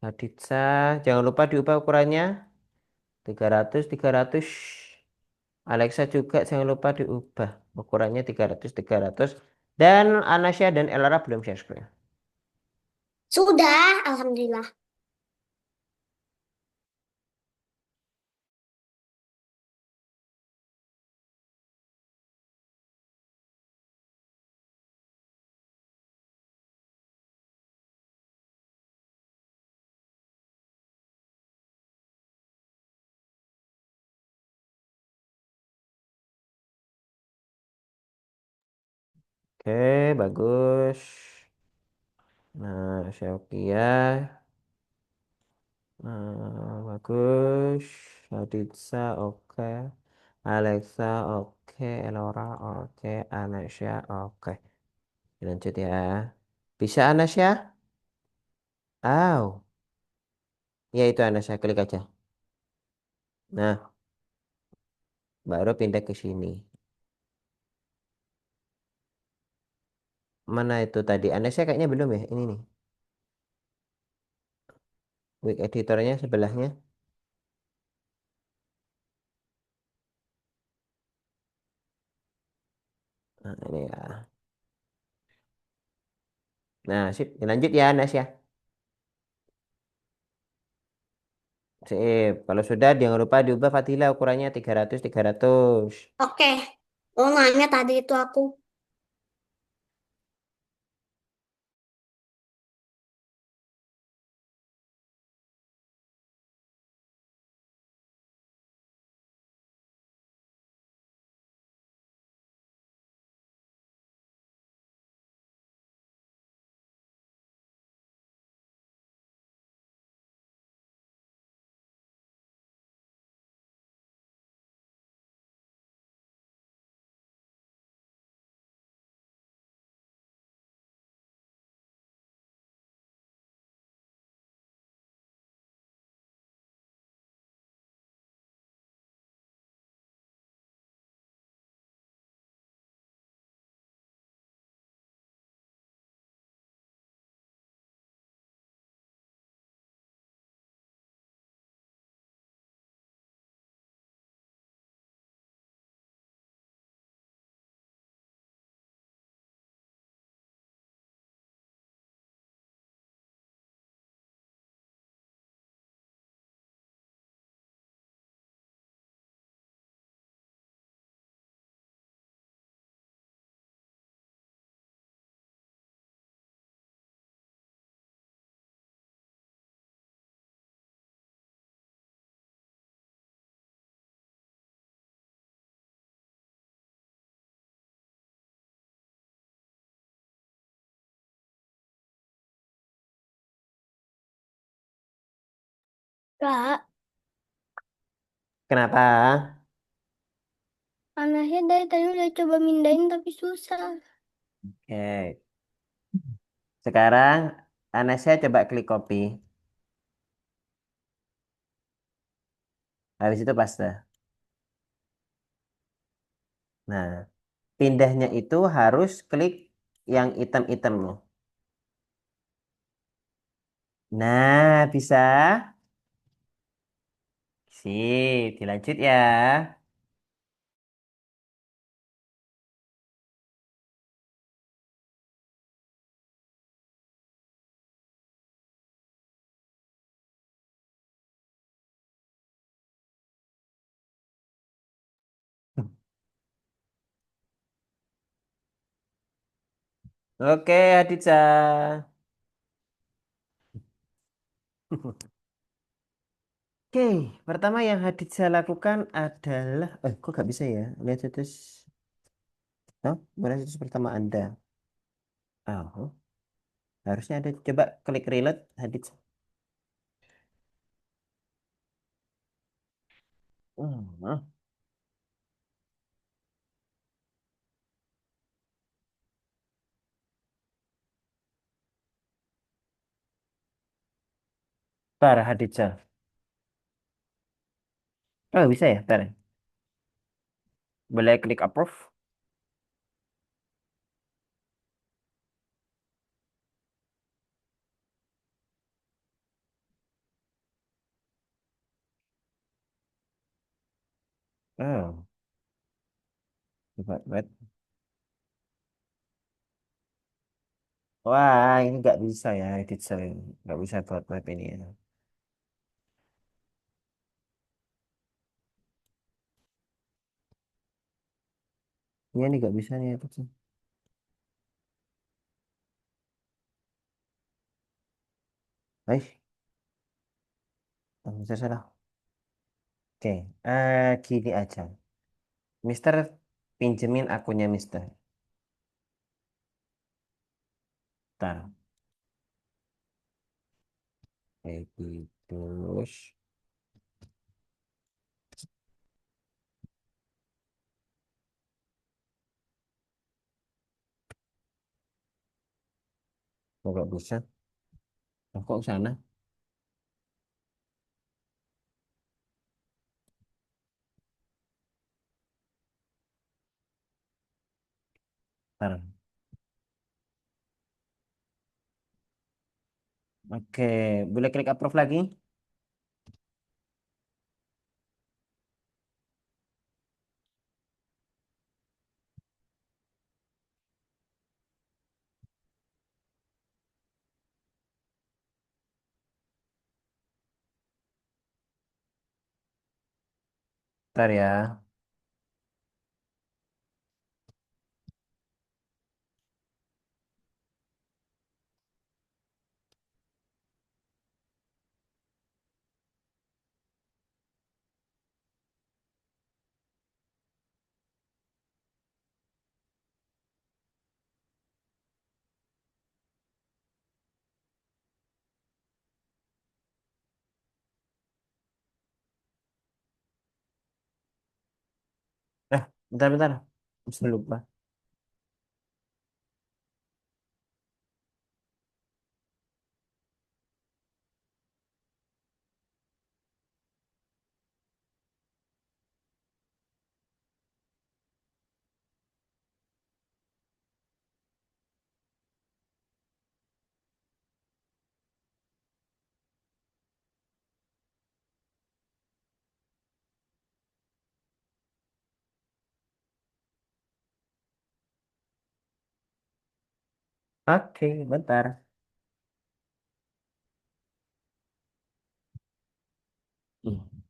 Haditsa, jangan lupa diubah ukurannya 300 300. Alexa juga jangan lupa diubah ukurannya 300 300. Dan Anasya dan Elara belum share screen. sudah, alhamdulillah. Oke, bagus. Nah, Xiaoki ya. Nah, bagus. Haditsa oke. Alexa oke. Elora oke. Anasya oke. Lanjut ya. Bisa Anasya? Oh, ya itu Anasya. Klik aja. Nah, baru pindah ke sini. Mana itu tadi? Anasya kayaknya belum ya? Ini nih. Wig editornya sebelahnya. Nah, ini ya. Nah, sip. Lanjut ya Anasya. Sip. Kalau sudah, jangan lupa diubah Fatila ukurannya 300 300. Oke. Oh, nanya tadi itu aku. Kak, Kenapa? anaknya dari tadi udah coba mindahin tapi susah. Oke. Sekarang Anesya coba klik copy. Habis itu paste. Nah, pindahnya itu harus klik yang item-item. Nah, bisa. Sip, dilanjut ya. Oke, Aditya. Oke, pertama yang Hadija lakukan adalah, kok gak bisa ya? Lihat status, oh, mana status pertama Anda? Oh, harusnya ada. Coba klik relate, Hadija. Oh, parah Hadija. Oh, bisa ya? Bentar. Boleh klik approve? Oh, buat. Wah, ini nggak bisa ya, Hadija. Nggak bisa buat web ini ya. Ini nggak bisa nih, Hadija. Eh, bisa salah. Oke, gini aja. Mister, pinjemin akunnya Mister. Tar, kayak gitu. Kok nggak bisa? Oh, kok sana? Tar. Oke, boleh klik approve lagi? Ntar ya. Bentar. Bisa lupa. Oke, bentar. Hmm.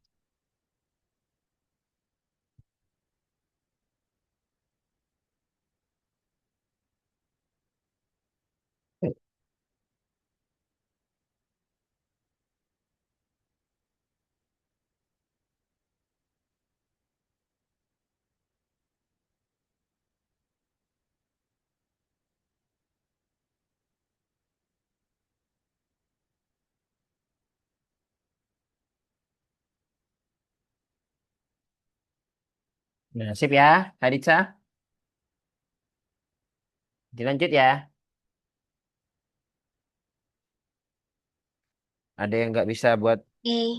Nah, sip ya, Haditsa. Dilanjut ya. Ada yang nggak bisa buat. Eh,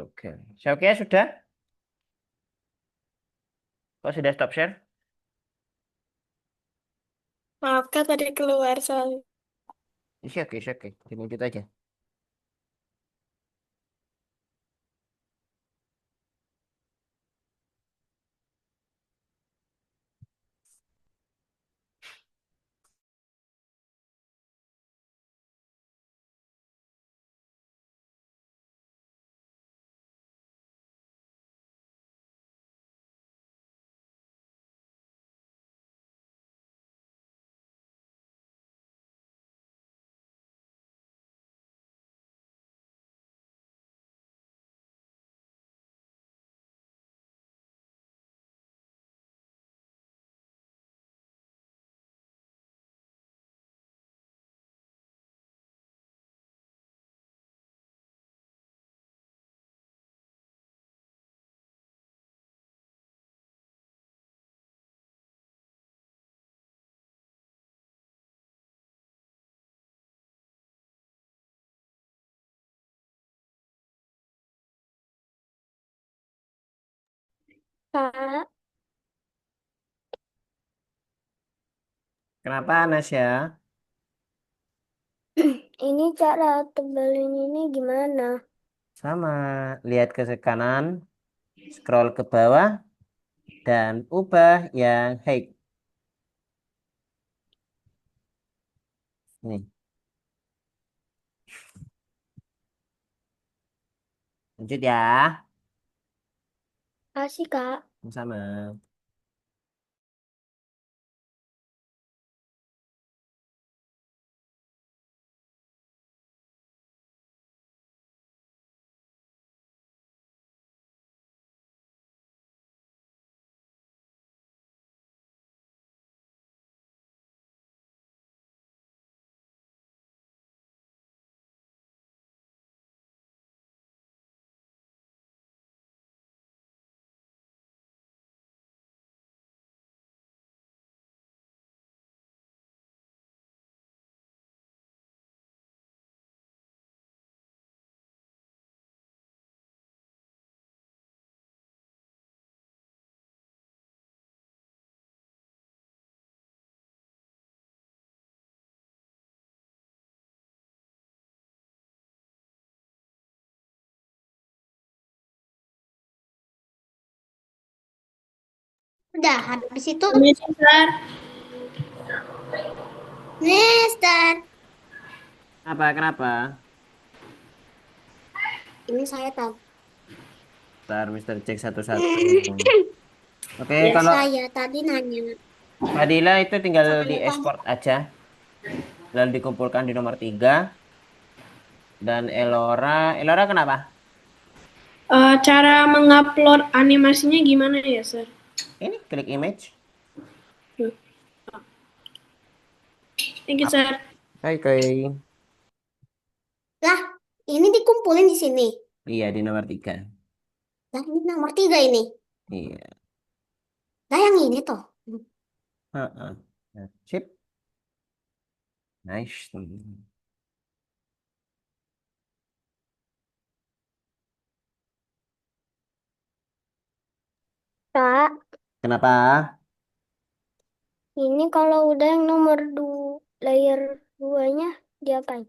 Oke. Oke, sudah. Kok sudah stop share? Maaf Kak, tadi keluar soalnya. Oke. Dilanjut aja. Kak, Kenapa, Nasya? ini cara tebelin ini gimana? Sama. Lihat ke kanan, scroll ke bawah, dan ubah yang height. Nih, lanjut ya. Kasih, Kak. Sama. Udah, habis itu, ini Cesar. nih, start. Kenapa? Ini saya tahu. Ntar Mister cek satu-satu. Oke, Ya, kalau saya tadi nanya. Fadila itu tinggal Jangan di lupa. export aja. Lalu dikumpulkan di nomor 3. Dan Elora kenapa? Cara mengupload animasinya gimana ya, Sir? Ini klik image. Tuh. Thank you, Sir. Oke. Lah, ini dikumpulin di sini. Iya, di nomor 3. Lah, ini nomor 3 ini. Iya. Lah, yang ini toh. Heeh. Nah, sip. Nice. Kak, Kenapa? ini kalau udah yang nomor layer 2-nya diapain?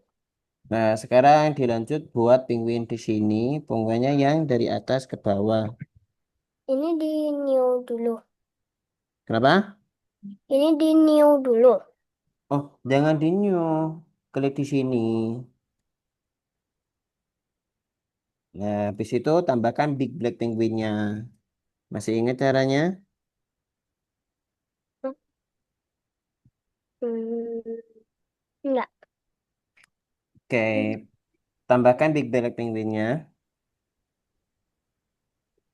Nah, sekarang dilanjut buat penguin di sini. Penguinnya yang dari atas ke bawah. Ini di new dulu. Kenapa? Ini di new dulu. Oh, jangan di new. Klik di sini. Nah, habis itu tambahkan Big Black Penguinnya. Masih ingat caranya? Hmm, enggak. Oke, tambahkan Big Black Penguinnya.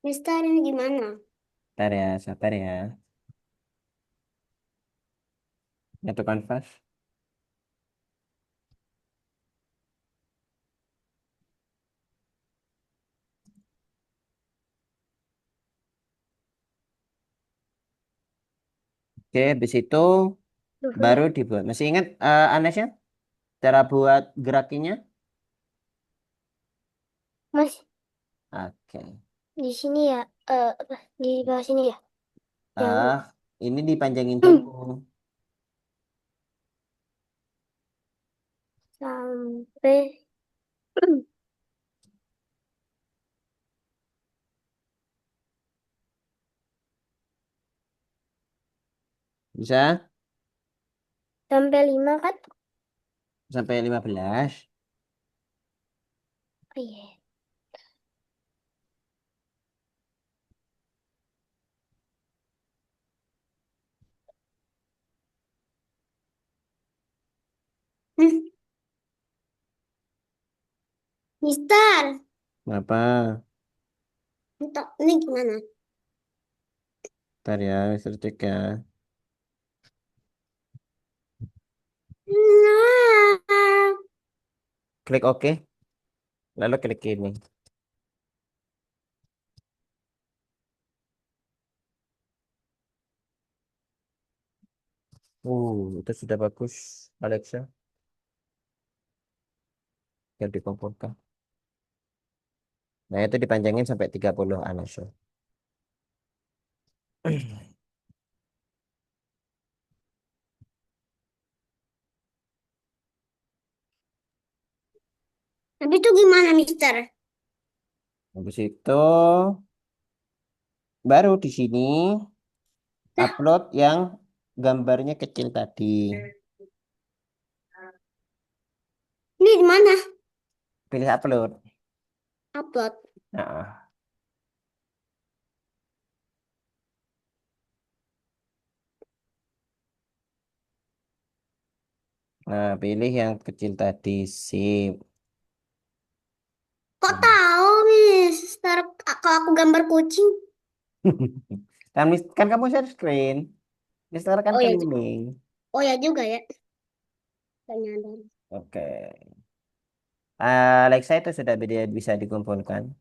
Mister, ini gimana? Bentar ya, sabar ya. Nyatu kanvas. Oke, habis itu baru Mhm. dibuat. Masih ingat Anesnya cara buat gerakinya? Mas, Oke. di sini ya, apa, di bawah sini ya, yang Ah, ini dipanjangin dulu. sampai Bisa sampai 5 kan? sampai 15. Oh iya. Hmm, Mister, Apa? untuk ini gimana? Ntar ya, Mister cek ya. Nah, Klik OK, lalu klik ini. Itu sudah bagus, Alexa. Yang dikumpulkan. Nah, itu dipanjangin sampai 30 Anasya. tapi itu gimana, Mister? Habis itu baru di sini upload yang gambarnya kecil tadi. Ini di mana? Pilih upload. Upload. Nah, pilih yang kecil tadi. Sip. Kok tahu, Mister? Kalau aku gambar kucing? Kan kamu share screen. Mister kan Oh ya, keliling. oh ya juga ya. Gak nyadar. Oke. Alexa itu sudah bisa dikumpulkan.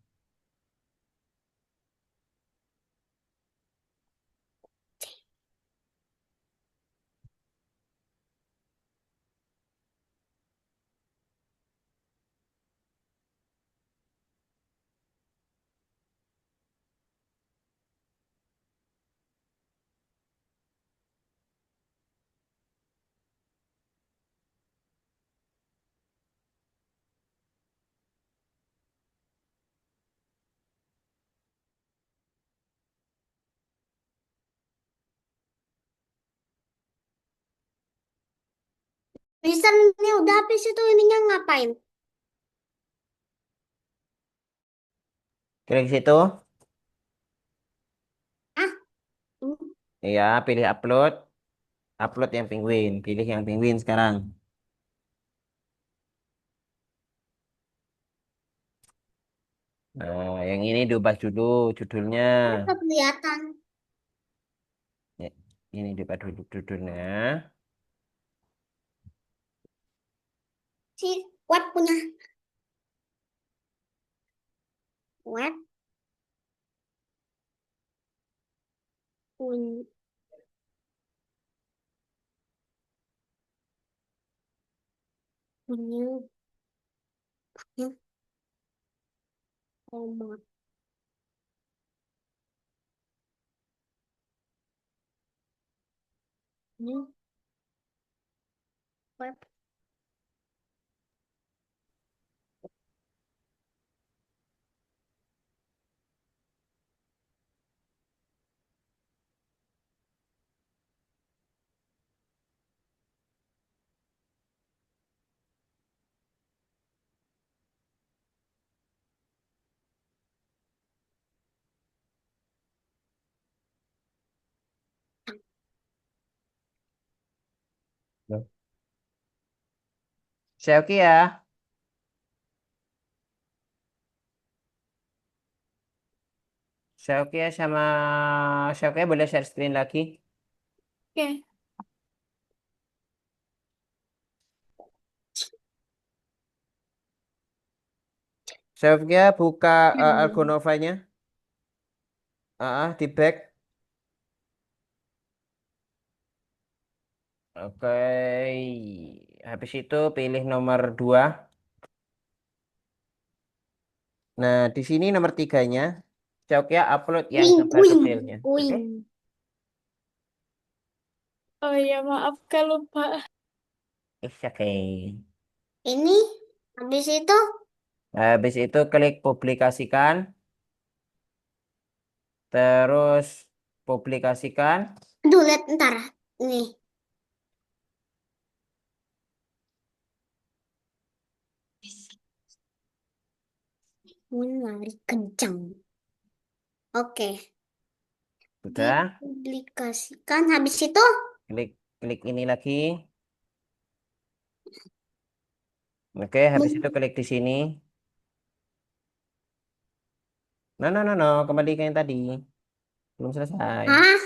Mister, ini udah habis itu ininya ngapain? Klik situ. Ah, ini. Iya, pilih upload. Upload yang penguin. Pilih yang penguin sekarang. Nah, yang ini diubah dulu judulnya. Apa kelihatan? Ya, ini diubah dulu judulnya. Si web punya web punya punya punya nomornya web. Loh. Selfie ya. Selfie ya sama selfie boleh share screen lagi. Oke. Selfie buka Hmm. Argonovanya. Di back. Oke. Habis itu pilih nomor 2. Nah, di sini nomor 3-nya. Cok ya, upload yang Wing, gambar wing, detailnya. Oke? wing. Oh ya, maaf kalau lupa. It's okay. Ini habis itu, Habis itu klik publikasikan. Terus publikasikan. aduh, lihat ntar. Nih, lari kencang. Oke, Sudah. dipublikasikan. Habis itu, Klik klik ini lagi. Oke, habis itu men- klik di sini. No, no, no, no. Kembali ke yang tadi. Belum selesai. hah?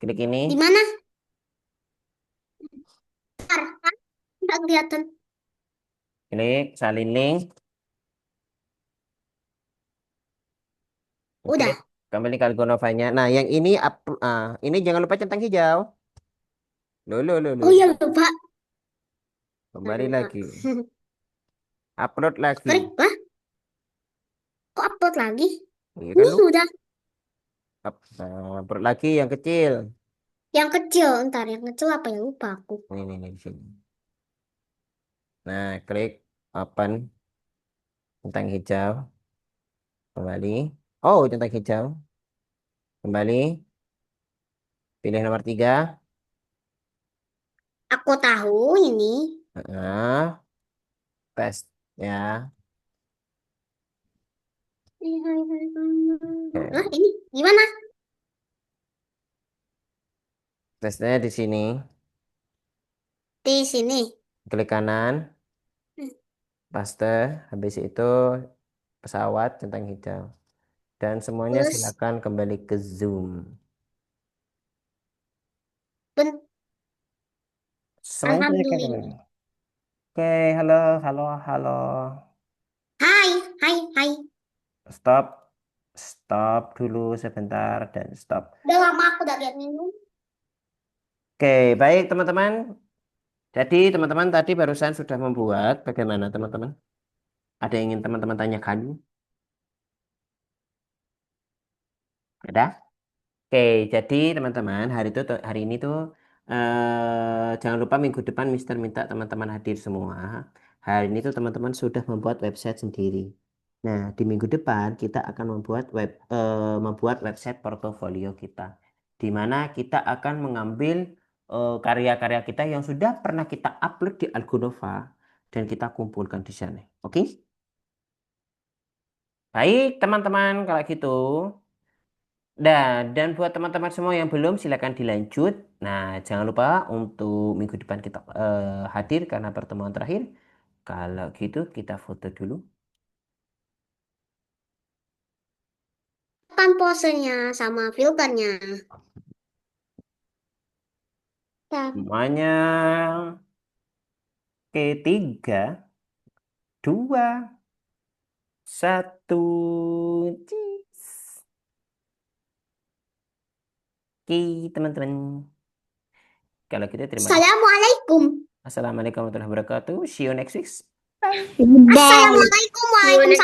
Klik ini. Di mana? Ntar, kan? Nggak kelihatan. Klik salin link. Oke. Udah. Kembali ke Algonovanya. Nah, yang ini ini jangan lupa centang hijau. Loh, loh, loh, Oh loh. iya, lupa. Kembali Lupa. lagi. Upload Klik, lagi. wah, kok upload lagi? Iya kan Ini lu? udah. Upload lagi yang kecil. Yang kecil, ntar yang kecil apa ya lupa aku. Ini di sini. Nah, klik open centang hijau. Kembali. Oh, centang hijau. Kembali. Pilih nomor 3. Aku tahu ini. Nah, tes ya. Lah, Oke. ini gimana? Tesnya di sini. Di sini. Klik kanan, paste. Habis itu pesawat centang hijau. Dan semuanya Terus, silakan kembali ke Zoom. ben Semuanya silakan kembali. Alhamdulillah. Oke, halo, halo, halo. Hai, hai, hai. Stop. Stop dulu sebentar dan stop. Udah lama aku udah lihat minum. Oke, baik teman-teman. Jadi teman-teman tadi barusan sudah membuat. Bagaimana teman-teman? Ada yang ingin teman-teman tanyakan? Ada? Oke, jadi teman-teman hari ini tuh jangan lupa minggu depan Mister minta teman-teman hadir semua. Hari ini tuh teman-teman sudah membuat website sendiri. Nah, di minggu depan kita akan membuat website portofolio kita, di mana kita akan mengambil karya-karya kita yang sudah pernah kita upload di Algonova dan kita kumpulkan di sana. Oke? Baik, teman-teman, kalau gitu. Dan buat teman-teman semua yang belum silakan dilanjut. Nah, jangan lupa untuk minggu depan kita hadir karena pertemuan terakhir. Kalau gitu kita foto dulu. Kan posenya sama filternya. Nah, Semuanya ketiga, dua, satu. Cheese. Oke, teman-teman. Kalau gitu terima kasih. Assalamualaikum. Assalamualaikum warahmatullahi wabarakatuh. See you next week. Bye. Assalamualaikum. Waalaikumsalam.